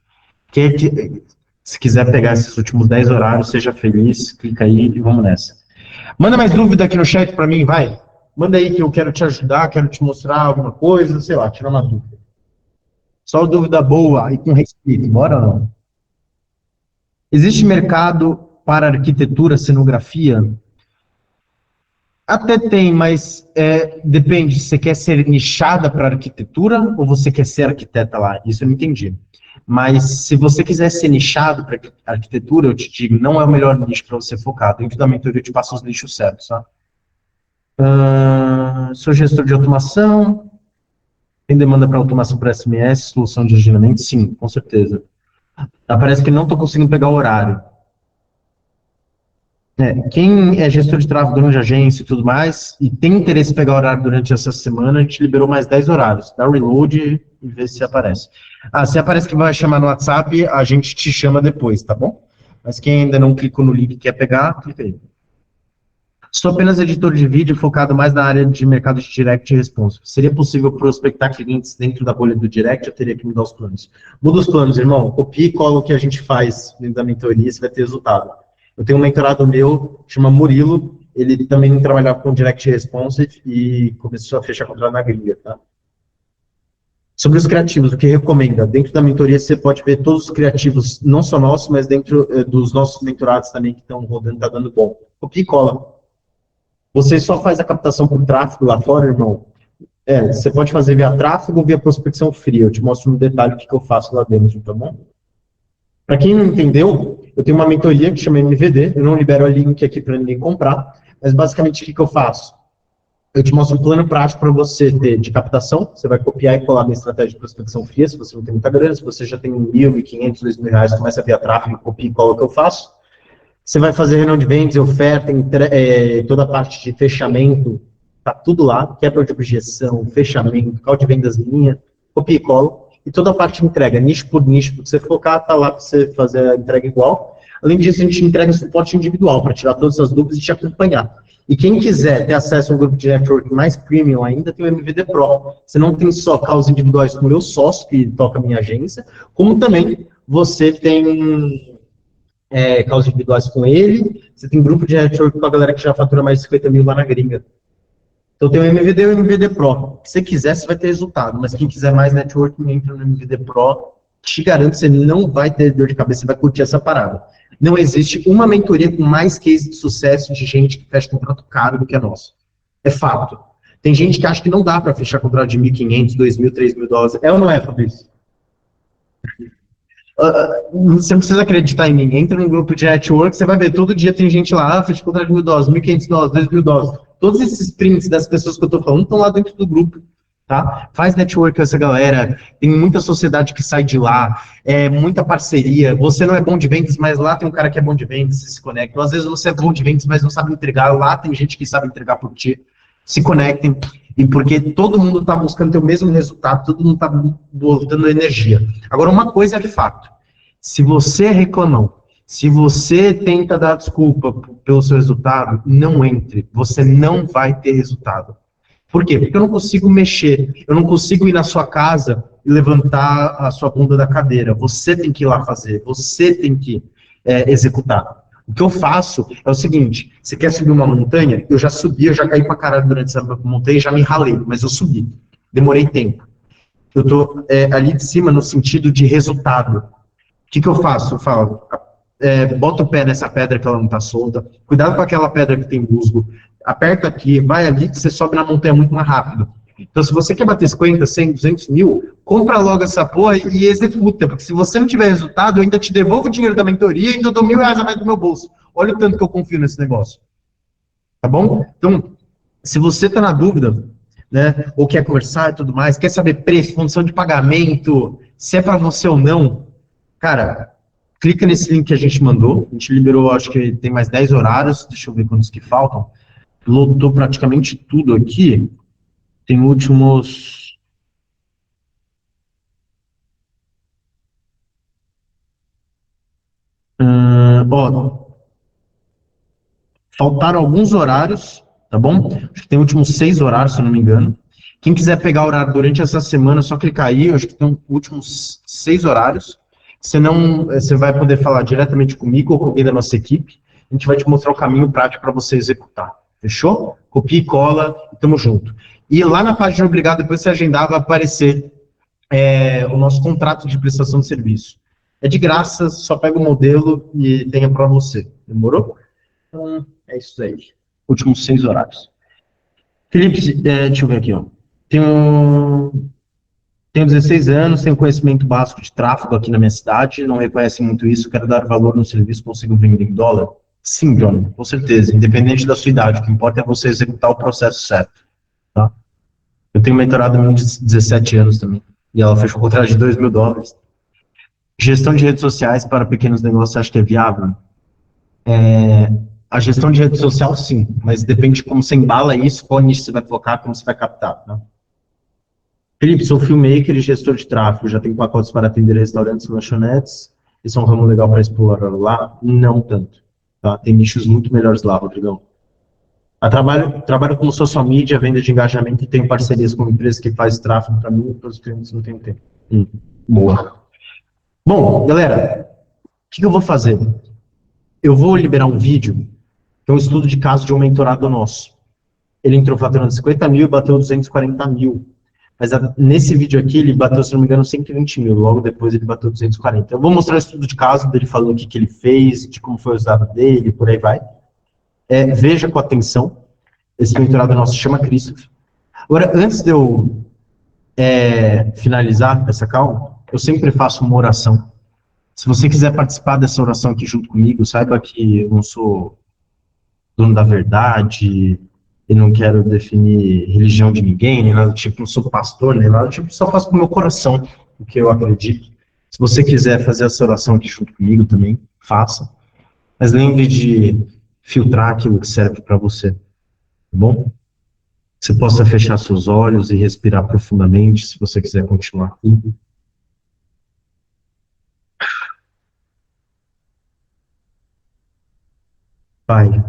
Se quiser pegar esses últimos 10 horários, seja feliz, clica aí e vamos nessa. Manda mais dúvida aqui no chat para mim, vai. Manda aí que eu quero te ajudar, quero te mostrar alguma coisa, sei lá, tirar uma dúvida. Só dúvida boa e com respeito, bora ou não? Existe mercado para arquitetura, cenografia? Até tem, mas depende. Você quer ser nichada para arquitetura ou você quer ser arquiteta lá? Isso eu não entendi. Mas se você quiser ser nichado para arquitetura, eu te digo, não é o melhor nicho para você focar. Dentro da mentoria eu te passo os nichos certos, tá? Sou gestor de automação. Tem demanda para automação para SMS, solução de agendamento? Sim, com certeza. Parece que não estou conseguindo pegar o horário. Quem é gestor de tráfego, dono de agência e tudo mais, e tem interesse em pegar horário durante essa semana, a gente liberou mais 10 horários. Dá reload e vê se aparece. Se aparece que vai chamar no WhatsApp, a gente te chama depois, tá bom? Mas quem ainda não clicou no link e quer pegar, clica aí. Sou apenas editor de vídeo focado mais na área de mercado de direct e response. Seria possível prospectar clientes dentro da bolha do direct ou teria que mudar os planos? Muda os planos, irmão. Copia e cola o que a gente faz dentro da mentoria, você vai ter resultado. Eu tenho um mentorado meu, chama Murilo, ele também trabalhava com Direct Responsive e começou a fechar contrato na gringa, tá? Sobre os criativos, o que recomenda? Dentro da mentoria você pode ver todos os criativos, não só nossos, mas dentro dos nossos mentorados também que estão rodando, tá dando bom. Copia e cola. Você só faz a captação por tráfego lá fora, irmão? Você pode fazer via tráfego ou via prospecção fria. Eu te mostro no detalhe o que eu faço lá dentro, tá bom? Para quem não entendeu, eu tenho uma mentoria que chama MVD, eu não libero o link aqui para ninguém comprar, mas basicamente o que eu faço? Eu te mostro um plano prático para você ter de captação, você vai copiar e colar na estratégia de prospecção fria, se você não tem muita grana, se você já tem 1.000, 1.500, 2.000 reais, começa via tráfego, copia e cola o que eu faço. Você vai fazer reunião de vendas, oferta, toda a parte de fechamento, tá tudo lá, quebra de objeção, fechamento, call de vendas linha, copia e cola, e toda a parte de entrega, nicho por nicho, para você focar, tá lá para você fazer a entrega igual. Além disso, a gente entrega suporte individual, para tirar todas as dúvidas e te acompanhar. E quem quiser ter acesso a um grupo de network mais premium ainda, tem o MVD Pro. Você não tem só calls individuais com o meu sócio, que toca a minha agência, como também você tem causas individuais com ele, você tem grupo de network com a galera que já fatura mais de 50 mil lá na gringa. Então tem o MVD e o MVD Pro. Se você quiser, você vai ter resultado, mas quem quiser mais network, entra no MVD Pro, te garanto que você não vai ter dor de cabeça, você vai curtir essa parada. Não existe uma mentoria com mais case de sucesso de gente que fecha contrato caro do que a nossa. É fato. Tem gente que acha que não dá para fechar contrato de 1.500, 2.000, 3.000 dólares. É ou não é, Fabrício? Você não precisa acreditar em mim. Entra num grupo de network, você vai ver, todo dia tem gente lá, fecha contrato de 1.000 dólares, 1.500 dólares, 2.000 dólares. Todos esses prints das pessoas que eu tô falando estão lá dentro do grupo, tá? Faz network com essa galera, tem muita sociedade que sai de lá, muita parceria. Você não é bom de vendas, mas lá tem um cara que é bom de vendas, você se conecta. Ou às vezes você é bom de vendas, mas não sabe entregar, lá tem gente que sabe entregar por ti. Se conectem, e porque todo mundo está buscando ter o mesmo resultado, todo mundo está botando energia. Agora, uma coisa é de fato, se você é reclamão, se você tenta dar desculpa pelo seu resultado, não entre, você não vai ter resultado. Por quê? Porque eu não consigo mexer, eu não consigo ir na sua casa e levantar a sua bunda da cadeira, você tem que ir lá fazer, você tem que executar. O que eu faço é o seguinte, você quer subir uma montanha? Eu já subi, eu já caí pra caralho durante essa montanha, já me ralei, mas eu subi. Demorei tempo. Eu tô ali de cima no sentido de resultado. O que eu faço? Eu falo, bota o pé nessa pedra que ela não tá solta, cuidado com aquela pedra que tem musgo, aperta aqui, vai ali que você sobe na montanha muito mais rápido. Então, se você quer bater 50, 100, 200 mil, compra logo essa porra e executa, porque se você não tiver resultado, eu ainda te devolvo o dinheiro da mentoria e ainda dou R$ 1.000 a mais do meu bolso. Olha o tanto que eu confio nesse negócio. Tá bom? Então, se você tá na dúvida, né, ou quer conversar e tudo mais, quer saber preço, condição de pagamento, se é para você ou não, cara, clica nesse link que a gente mandou. A gente liberou, acho que tem mais 10 horários, deixa eu ver quantos que faltam. Lotou praticamente tudo aqui. Tem últimos. Faltaram alguns horários, tá bom? Acho que tem últimos 6 horários, se eu não me engano. Quem quiser pegar o horário durante essa semana, é só clicar aí. Acho que tem últimos 6 horários. Senão, você vai poder falar diretamente comigo ou com alguém da nossa equipe. A gente vai te mostrar o caminho prático para você executar. Fechou? Copia e cola e tamo junto. E lá na página Obrigado, depois você agendar, vai aparecer o nosso contrato de prestação de serviço. É de graça, só pega o modelo e tenha para você. Demorou? Então, é isso aí. Últimos 6 horários. Felipe, deixa eu ver aqui, ó. Tenho, tenho 16 anos, tenho conhecimento básico de tráfego aqui na minha cidade, não reconhecem muito isso, quero dar valor no serviço, consigo vender em dólar? Sim, John, com certeza, independente da sua idade, o que importa é você executar o processo certo, tá? Eu tenho mentorado menina de 17 anos também, e ela fechou um contrato de $2.000. Gestão de redes sociais para pequenos negócios, acho que é viável? A gestão de rede social, sim, mas depende de como você embala isso, qual nicho você vai focar, como você vai captar, né? Felipe, sou filmmaker e gestor de tráfego, já tenho pacotes para atender restaurantes e lanchonetes, isso é um ramo legal para explorar lá? Não tanto, tá? Tem nichos muito melhores lá, Rodrigão. Trabalho com social media, venda de engajamento e tenho parcerias com empresas que fazem tráfego para mim e para os clientes não tenho tempo. Boa. Bom, galera, o que eu vou fazer? Eu vou liberar um vídeo, que é um estudo de caso de um mentorado nosso. Ele entrou faturando 50 mil e bateu 240 mil. Mas nesse vídeo aqui, ele bateu, se não me engano, 120 mil. Logo depois, ele bateu 240. Eu vou mostrar o estudo de caso dele falando o que ele fez, de como foi o dado dele, por aí vai. Veja com atenção. Esse mentorado nosso se chama Christopher. Agora, antes de eu finalizar essa call, eu sempre faço uma oração. Se você quiser participar dessa oração aqui junto comigo, saiba que eu não sou dono da verdade, e não quero definir religião de ninguém, nem nada do tipo, não sou pastor, nem nada do tipo, só faço com o meu coração o que eu acredito. Se você quiser fazer essa oração aqui junto comigo também, faça. Mas lembre de filtrar aquilo que serve para você, tá bom? Você possa fechar seus olhos e respirar profundamente, se você quiser continuar aqui. Pai,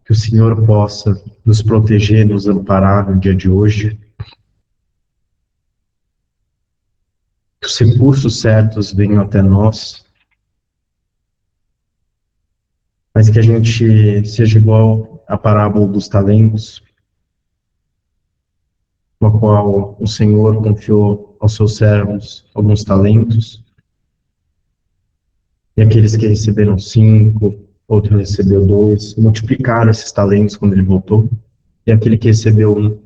que o Senhor possa nos proteger, nos amparar no dia de hoje, que os recursos certos venham até nós, mas que a gente seja igual à parábola dos talentos, no qual o Senhor confiou aos seus servos alguns talentos, e aqueles que receberam 5, outro recebeu 2, multiplicaram esses talentos quando ele voltou, e aquele que recebeu 1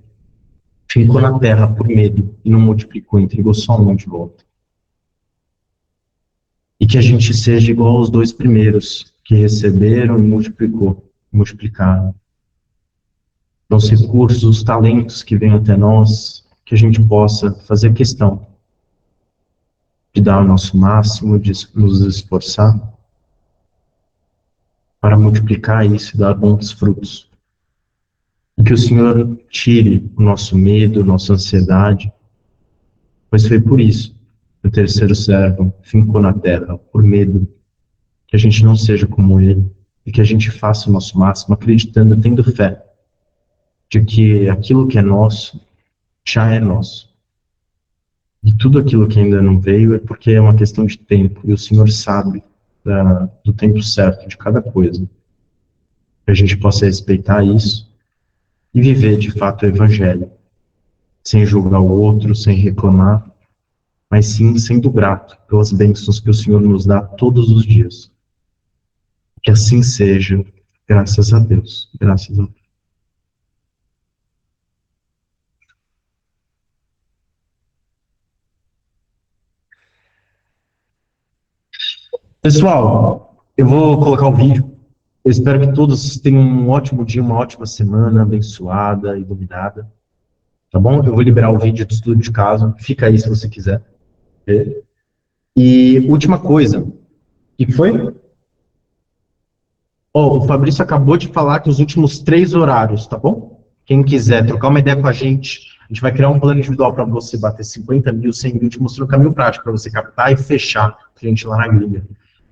ficou na terra por medo e não multiplicou, entregou só 1 de volta. E que a gente seja igual aos 2 primeiros, que receberam e multiplicaram. Então, os recursos, os talentos que vêm até nós, que a gente possa fazer questão de dar o nosso máximo, de nos esforçar para multiplicar isso e dar bons frutos. E que o Senhor tire o nosso medo, nossa ansiedade, pois foi por isso que o terceiro servo fincou na terra, por medo, que a gente não seja como ele, e que a gente faça o nosso máximo, acreditando, tendo fé, de que aquilo que é nosso, já é nosso. E tudo aquilo que ainda não veio é porque é uma questão de tempo, e o Senhor sabe do tempo certo de cada coisa. Que a gente possa respeitar isso e viver de fato o Evangelho, sem julgar o outro, sem reclamar, mas sim sendo grato pelas bênçãos que o Senhor nos dá todos os dias. Que assim seja, graças a Deus. Graças a Deus. Pessoal, eu vou colocar o vídeo. Eu espero que todos tenham um ótimo dia, uma ótima semana, abençoada, iluminada. Tá bom? Eu vou liberar o vídeo do estudo de caso. Fica aí se você quiser ver. E última coisa. O que foi? Ó, o Fabrício acabou de falar que os últimos 3 horários, tá bom? Quem quiser trocar uma ideia com a gente vai criar um plano individual para você bater 50 mil, 100 mil, te mostrando o caminho prático para você captar e fechar cliente lá na gringa.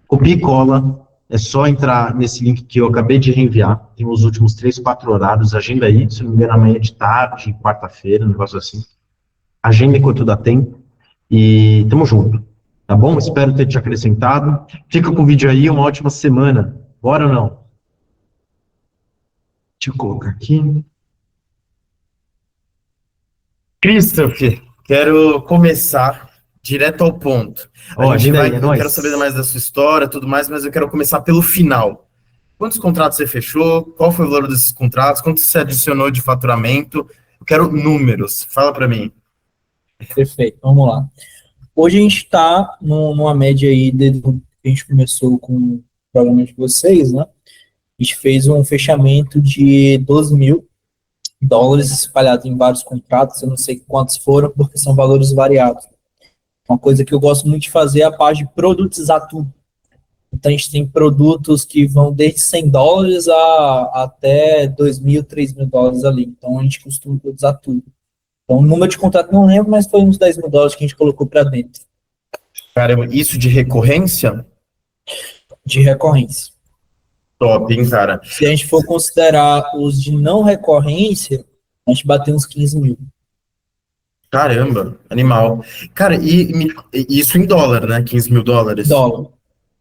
Copia e cola, é só entrar nesse link que eu acabei de reenviar, tem os últimos 3, 4 horários, agenda aí, se não me engano, amanhã de tarde, quarta-feira, um negócio assim. Agenda enquanto dá tempo e tamo junto, tá bom? Espero ter te acrescentado. Fica com o vídeo aí, uma ótima semana. Bora ou não? Deixa eu colocar aqui. Christopher, quero começar direto ao ponto. A Ó, gente agenda vai, aí, é eu quero saber nóis. mais da sua história, tudo mais, mas eu quero começar pelo final. Quantos contratos você fechou? Qual foi o valor desses contratos? Quanto você adicionou de faturamento? Eu quero números. Fala para mim. Perfeito, vamos lá. Hoje a gente está numa média aí, desde que a gente começou com o programa de vocês, né? A gente fez um fechamento de US$ 12.000 espalhado em vários contratos, eu não sei quantos foram, porque são valores variados. Uma coisa que eu gosto muito de fazer é a parte de produtizar tudo. Então a gente tem produtos que vão desde US$ 100 até US$ 2.000, US$ 3.000 ali. Então a gente costuma produtizar tudo. Então o número de contrato não lembro, mas foi uns US$ 10.000 que a gente colocou para dentro Caramba, isso de recorrência? de recorrência. Top, hein, cara? Se a gente for considerar os de não recorrência, a gente bateu uns 15.000. Caramba, animal. Cara, e isso em dólar, né? US$ 15.000. Dólar.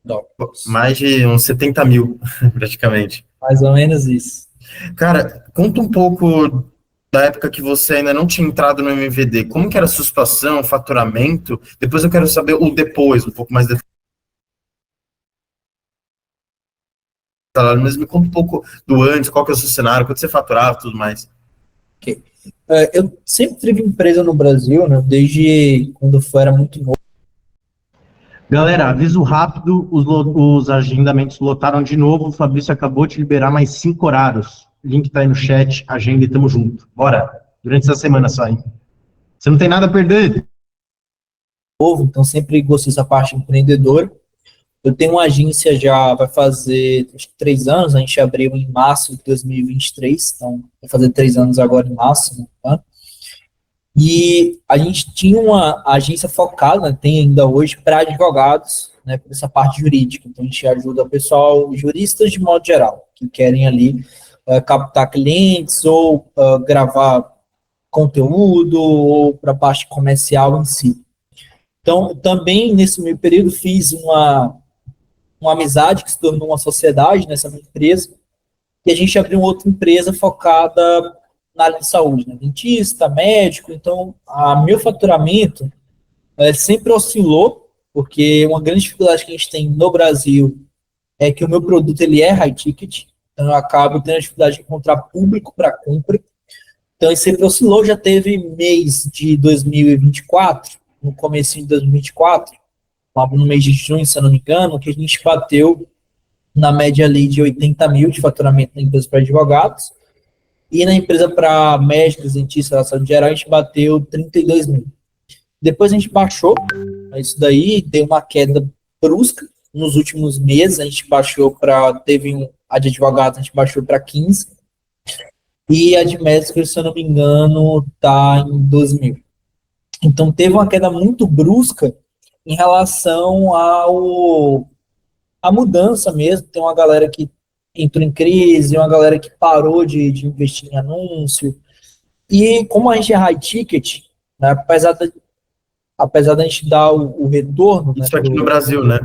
Dólar. Mais de uns 70 mil, praticamente. Mais ou menos isso. Cara, conta um pouco da época que você ainda não tinha entrado no MVD. Como que era a sua situação, faturamento? Depois eu quero saber o depois, um pouco mais detalhado. Mas me conta um pouco do antes, qual que é o seu cenário, quanto você faturava e tudo mais. Ok. Eu sempre tive empresa no Brasil, né? Desde quando eu era muito novo. Galera, aviso rápido, os agendamentos lotaram de novo, o Fabrício acabou de liberar mais 5 horários. Link tá aí no chat, agenda e tamo junto. Bora, durante essa semana só, hein? Você não tem nada a perder. Então sempre gostei dessa parte empreendedora. Eu tenho uma agência já, vai fazer acho que 3 anos, a gente abriu em março de 2023, então vai fazer 3 anos agora em março, né, tá? E a gente tinha uma agência focada, né, tem ainda hoje, para advogados, né, por essa parte jurídica. Então a gente ajuda o pessoal, juristas de modo geral, que querem ali captar clientes ou gravar conteúdo ou para a parte comercial em si. Então, também nesse meio período fiz uma amizade que se tornou uma sociedade nessa minha empresa, e a gente abriu outra empresa focada na área de saúde, né? Dentista, médico. Então, meu faturamento sempre oscilou, porque uma grande dificuldade que a gente tem no Brasil é que o meu produto ele é high ticket, então eu acabo tendo a dificuldade de encontrar público para compra. Então, ele sempre oscilou. Já teve mês de 2024, no começo de 2024, no mês de junho, se eu não me engano, que a gente bateu na média ali de 80 mil de faturamento na empresa para advogados, e na empresa para médicos, dentistas, saúde geral, a gente bateu 32 mil. Depois a gente baixou, isso daí deu uma queda brusca nos últimos meses. A gente baixou a de advogados, a gente baixou para 15, e a de médicos, se eu não me engano, está em 12 mil. Então teve uma queda muito brusca em relação à mudança mesmo. Tem uma galera que entrou em crise, uma galera que parou de investir em anúncio. E como a gente é high ticket, né, apesar da gente dar o retorno... Isso né, aqui no Brasil, né?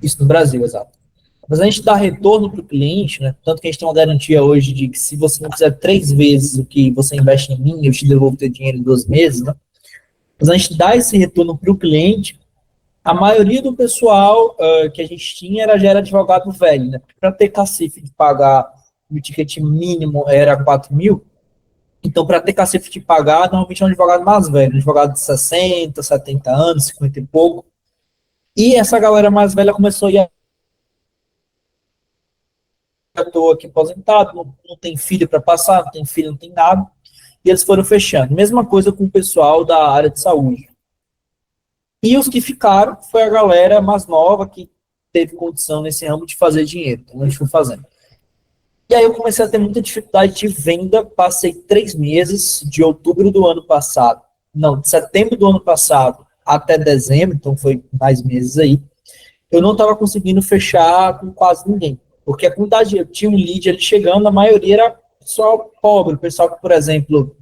Isso no Brasil, exato. Apesar da gente dar retorno para o cliente, né, tanto que a gente tem uma garantia hoje de que se você não fizer 3 vezes o que você investe em mim, eu te devolvo teu dinheiro em 12 meses, né? Mas a gente dá esse retorno para o cliente. A maioria do pessoal que a gente tinha já era advogado velho, né? Para ter cacife de pagar, o ticket mínimo era 4 mil. Então, para ter cacife de pagar, normalmente é um advogado mais velho, um advogado de 60, 70 anos, 50 e pouco. E essa galera mais velha começou a ir: eu estou aqui aposentado, não tem filho para passar, não tem filho, não tem nada. E eles foram fechando. Mesma coisa com o pessoal da área de saúde. E os que ficaram foi a galera mais nova que teve condição nesse ramo de fazer dinheiro. Então a gente foi fazendo. E aí eu comecei a ter muita dificuldade de venda. Passei 3 meses, de outubro do ano passado, não, de setembro do ano passado até dezembro, então foi mais meses aí, eu não estava conseguindo fechar com quase ninguém. Porque a quantidade, eu tinha um lead ali chegando, a maioria era pessoal pobre, pessoal que, por exemplo,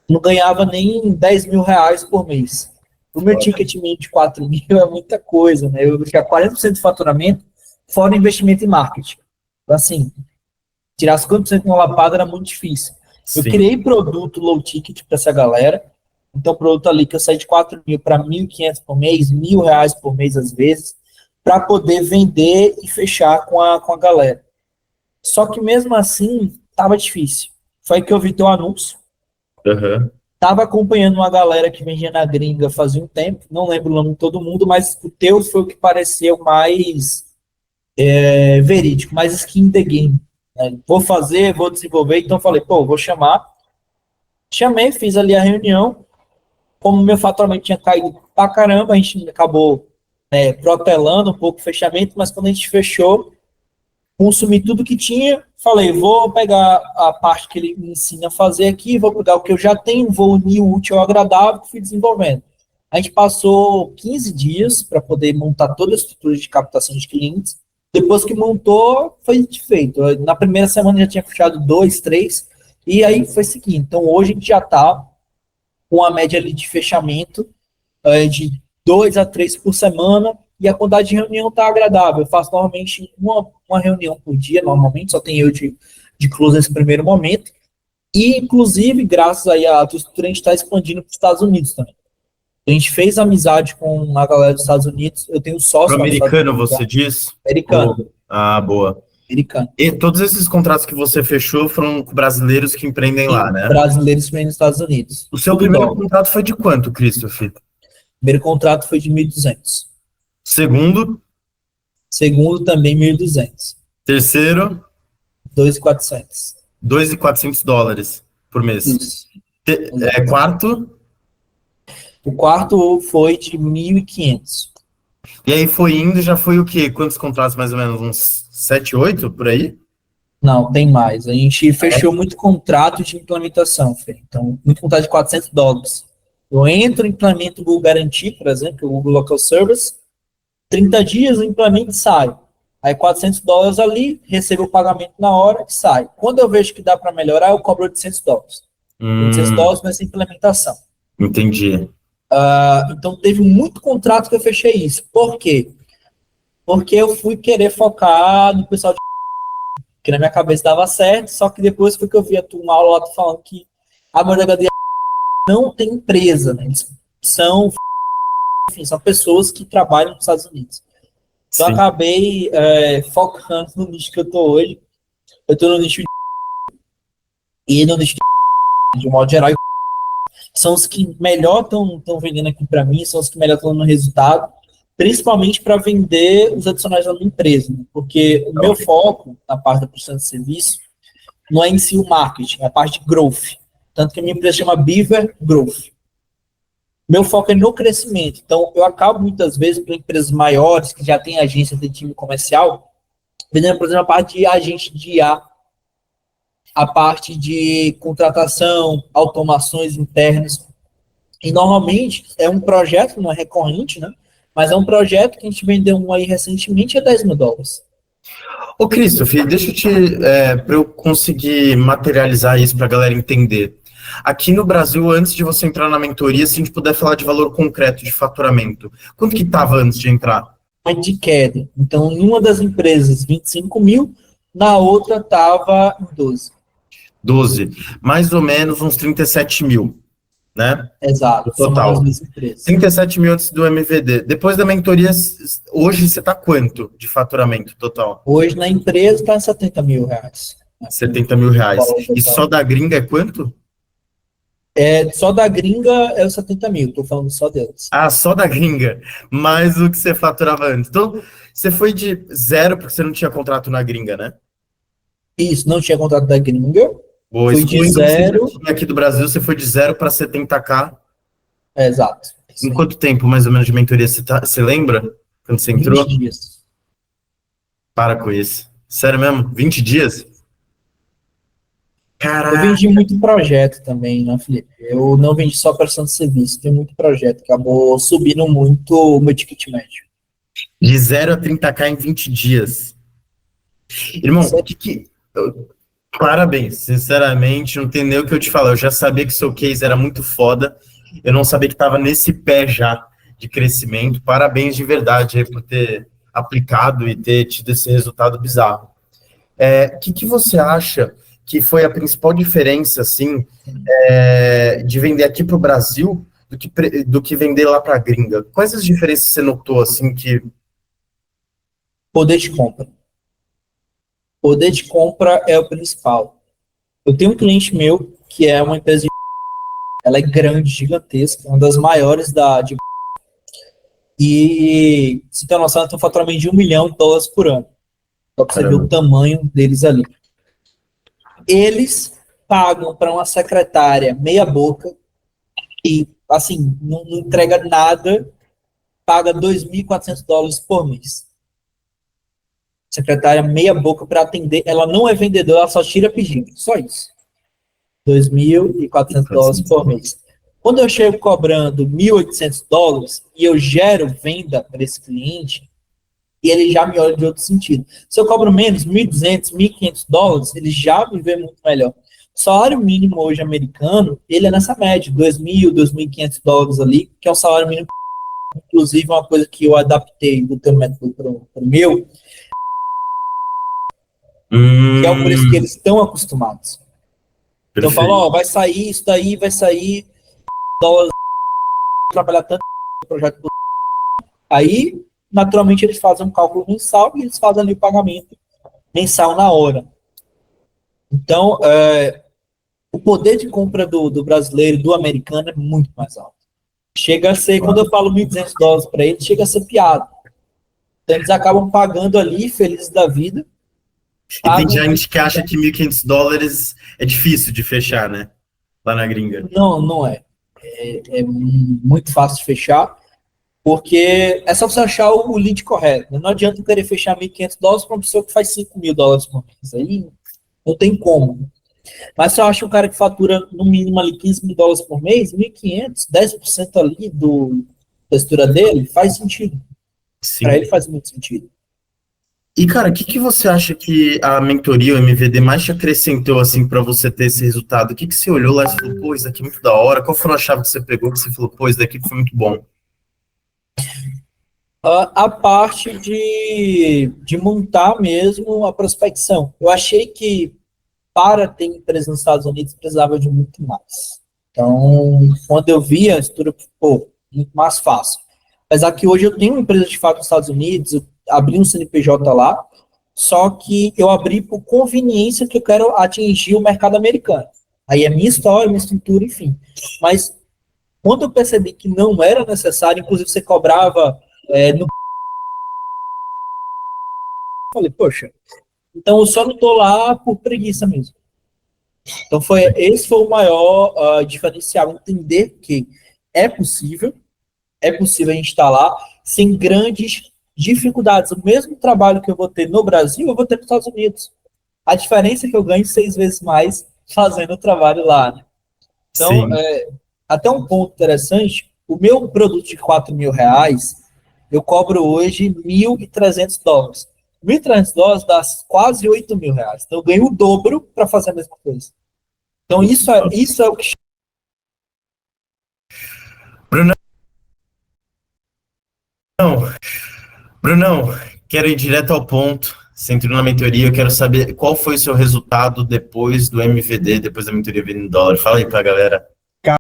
não ganhava nem 10 mil reais por mês. O meu ticket meio de 4 mil é muita coisa, né? Eu tinha 40% de faturamento, fora investimento em marketing. Então, assim, tirar 50% numa lapada era muito difícil. Eu criei produto low ticket para essa galera. Então, produto ali que eu saí de 4 mil para 1.500 por mês, R$ 1.000 por mês às vezes, para poder vender e fechar com a galera. Só que mesmo assim, estava difícil. Foi aí que eu vi teu anúncio. Estava acompanhando uma galera que vendia na gringa fazia um tempo, não lembro o nome de todo mundo, mas o teu foi o que pareceu mais verídico, mais skin in the game. Vou fazer, vou desenvolver, então falei, vou chamar. Chamei, fiz ali a reunião. Como meu faturamento tinha caído pra caramba, a gente acabou protelando um pouco o fechamento, mas quando a gente fechou, consumi tudo que tinha. Falei, vou pegar a parte que ele me ensina a fazer aqui, vou pegar o que eu já tenho, vou unir o útil ao agradável que fui desenvolvendo. A gente passou 15 dias para poder montar toda a estrutura de captação de clientes. Depois que montou, foi feito. Na primeira semana já tinha fechado 2, 3, e aí foi seguindo. Então hoje a gente já está com a média ali de fechamento de 2 a 3 por semana, e a quantidade de reunião está agradável. Eu faço normalmente uma reunião por dia, normalmente, só tem eu de close nesse primeiro momento. E, inclusive, graças aí à estrutura, a gente está expandindo para os Estados Unidos também. A gente fez amizade com a galera dos Estados Unidos. Eu tenho sócio. Americano, você diz? Americano. Ah, boa. americano. E todos esses contratos que você fechou foram com brasileiros que empreendem lá, né? Brasileiros que vêm nos Estados Unidos. O seu Tudo primeiro dólar. contrato foi de quanto, Christopher? Primeiro contrato foi de 1.200. Segundo, Segundo também 1.200. terceiro, 2.400. $2.400 por mês. Isso. Quarto, O quarto foi de 1.500. e aí foi indo, já foi o quê? Quantos contratos, mais ou menos? Uns 7, 8, por aí? Não, tem mais. A gente fechou muito contrato de implementação, Fê. Então, muito contrato de $400. Eu entro, implemento o Google Garantir, por exemplo, o Google Local Service, 30 dias, eu implemento e saio. Aí $400 ali, recebo o pagamento na hora e sai. Quando eu vejo que dá para melhorar, eu cobro $800. $800 nessa implementação. Entendi. Então, teve muito contrato que eu fechei isso. Por quê? Porque eu fui querer focar no pessoal de... que na minha cabeça dava certo, só que depois foi que eu vi a turma aula lá falando que a maioria da não tem empresa, né? Eles são, enfim, são pessoas que trabalham nos Estados Unidos. Então, eu acabei focando no nicho que eu tô hoje. Eu tô no nicho e no nicho de modo geral, são os que melhor estão vendendo aqui para mim, são os que melhor estão no resultado, principalmente para vender os adicionais da minha empresa, né? Porque o meu foco na parte da prestação de serviço não é em si o marketing, é a parte de growth. Tanto que a minha empresa chama Beaver Growth. Meu foco é no crescimento. Então, eu acabo muitas vezes para empresas maiores, que já têm agência de time comercial, vendendo, por exemplo, a parte de agente de IA, a parte de contratação, automações internas. E normalmente é um projeto, não é recorrente, né? Mas é um projeto que a gente vendeu um aí recentemente a $10.000. Ô, Christopher, deixa eu para eu conseguir materializar isso para a galera entender. Aqui no Brasil, antes de você entrar na mentoria, se a gente puder falar de valor concreto de faturamento, quanto que estava antes de entrar? De queda. Então, em uma das empresas, 25 mil, na outra estava em 12. 12. Mais ou menos uns 37 mil, né? Exato. Total. São as empresas. 37 mil antes do MVD. Depois da mentoria, hoje você está quanto de faturamento total? Hoje na empresa está em $70 mil. 70 mil reais. E só da gringa é quanto? Só da gringa é os 70 mil, estou falando só deles. Ah, só da gringa, mais o que você faturava antes. Então, você foi de zero porque você não tinha contrato na gringa, né? Isso, não tinha contrato da gringa. Boa, Foi de zero. Aqui do Brasil, você foi de 0 para 70K. Exato. Em quanto tempo, mais ou menos, de mentoria você lembra? Quando você entrou? 20 dias. Para com isso. Sério mesmo? 20 dias? Caraca. Eu vendi muito projeto também, né, Felipe? Eu não vendi só prestação de serviço, tem muito projeto. Acabou subindo muito o meu ticket médio. De 0 a 30K em 20 dias. Irmão, parabéns, sinceramente, não tem nem o que eu te falar. Eu já sabia que o seu case era muito foda. Eu não sabia que estava nesse pé já de crescimento. Parabéns de verdade aí por ter aplicado e ter tido esse resultado bizarro. O que você acha que foi a principal diferença, assim, de vender aqui para o Brasil do que vender lá para a gringa? Quais as diferenças você notou, assim, que... Poder de compra. Poder de compra é o principal. Eu tenho um cliente meu que é uma empresa de... Ela é grande, gigantesca, uma das maiores e, se tem uma noção, ela tem um faturamento de $1 milhão por ano. Só para você ver o tamanho deles ali. Eles pagam para uma secretária meia boca e, assim, não entrega nada, paga $2.400 por mês. Secretária meia boca para atender, ela não é vendedora, ela só tira pedido, só isso. $2.400 por mês. Quando eu chego cobrando $1.800 e eu gero venda para esse cliente, e ele já me olha de outro sentido. Se eu cobro menos, $1.200, $1.500, ele já me vê muito melhor. O salário mínimo hoje americano, ele é nessa média, $2.000, $2.500 ali, que é um salário mínimo. Inclusive, uma coisa que eu adaptei do teu método para o meu, que é o preço que eles estão acostumados. Perfeito. Então eu falo, vai sair isso daí, vai sair dólares, trabalhar tanto no projeto do... Aí, naturalmente, eles fazem um cálculo mensal e eles fazem ali o pagamento mensal na hora. Então, o poder de compra do brasileiro e do americano é muito mais alto. Chega a ser, quando eu falo $1.200 para eles, chega a ser piada. Então, eles acabam pagando ali, felizes da vida. E tem gente que acha que $1.500 é difícil de fechar, né? Lá na gringa. Não, não é. É muito fácil de fechar, porque é só você achar o lead correto. Não adianta eu querer fechar $1.500 para uma pessoa que faz $5.000 por mês. Aí não tem como. Mas se eu acho um cara que fatura no mínimo ali $15.000 por mês, 1.500, 10% ali da estrutura dele, faz sentido. Para ele faz muito sentido. E, cara, o que você acha que a mentoria, o MVD, mais te acrescentou, assim, para você ter esse resultado? O que você olhou lá e falou, pô, isso daqui é muito da hora? Qual foi a chave que você pegou que você falou, pô, isso daqui foi muito bom? A parte de montar mesmo a prospecção. Eu achei que para ter empresa nos Estados Unidos precisava de muito mais. Então, quando eu vi a estrutura, pô, muito mais fácil. Apesar que hoje eu tenho uma empresa de fato nos Estados Unidos, eu abri um CNPJ lá, só que eu abri por conveniência que eu quero atingir o mercado americano. Aí é minha história, minha estrutura, enfim. Mas quando eu percebi que não era necessário, inclusive você cobrava no... Falei, poxa, então eu só não estou lá por preguiça mesmo. Então esse foi o maior diferencial, entender que é possível a gente estar lá sem grandes dificuldades. O mesmo trabalho que eu vou ter no Brasil, eu vou ter nos Estados Unidos. A diferença é que eu ganho 6 vezes mais fazendo o trabalho lá. Né? Então, até um ponto interessante, o meu produto de R$4.000, eu cobro hoje $1.300. $1.300 dá quase R$8.000. Então, eu ganho o dobro para fazer a mesma coisa. Então, isso é o que... Brunão, quero ir direto ao ponto. Você entrou na mentoria, eu quero saber qual foi o seu resultado depois do MVD, depois da mentoria vindo em dólar. Fala aí pra galera.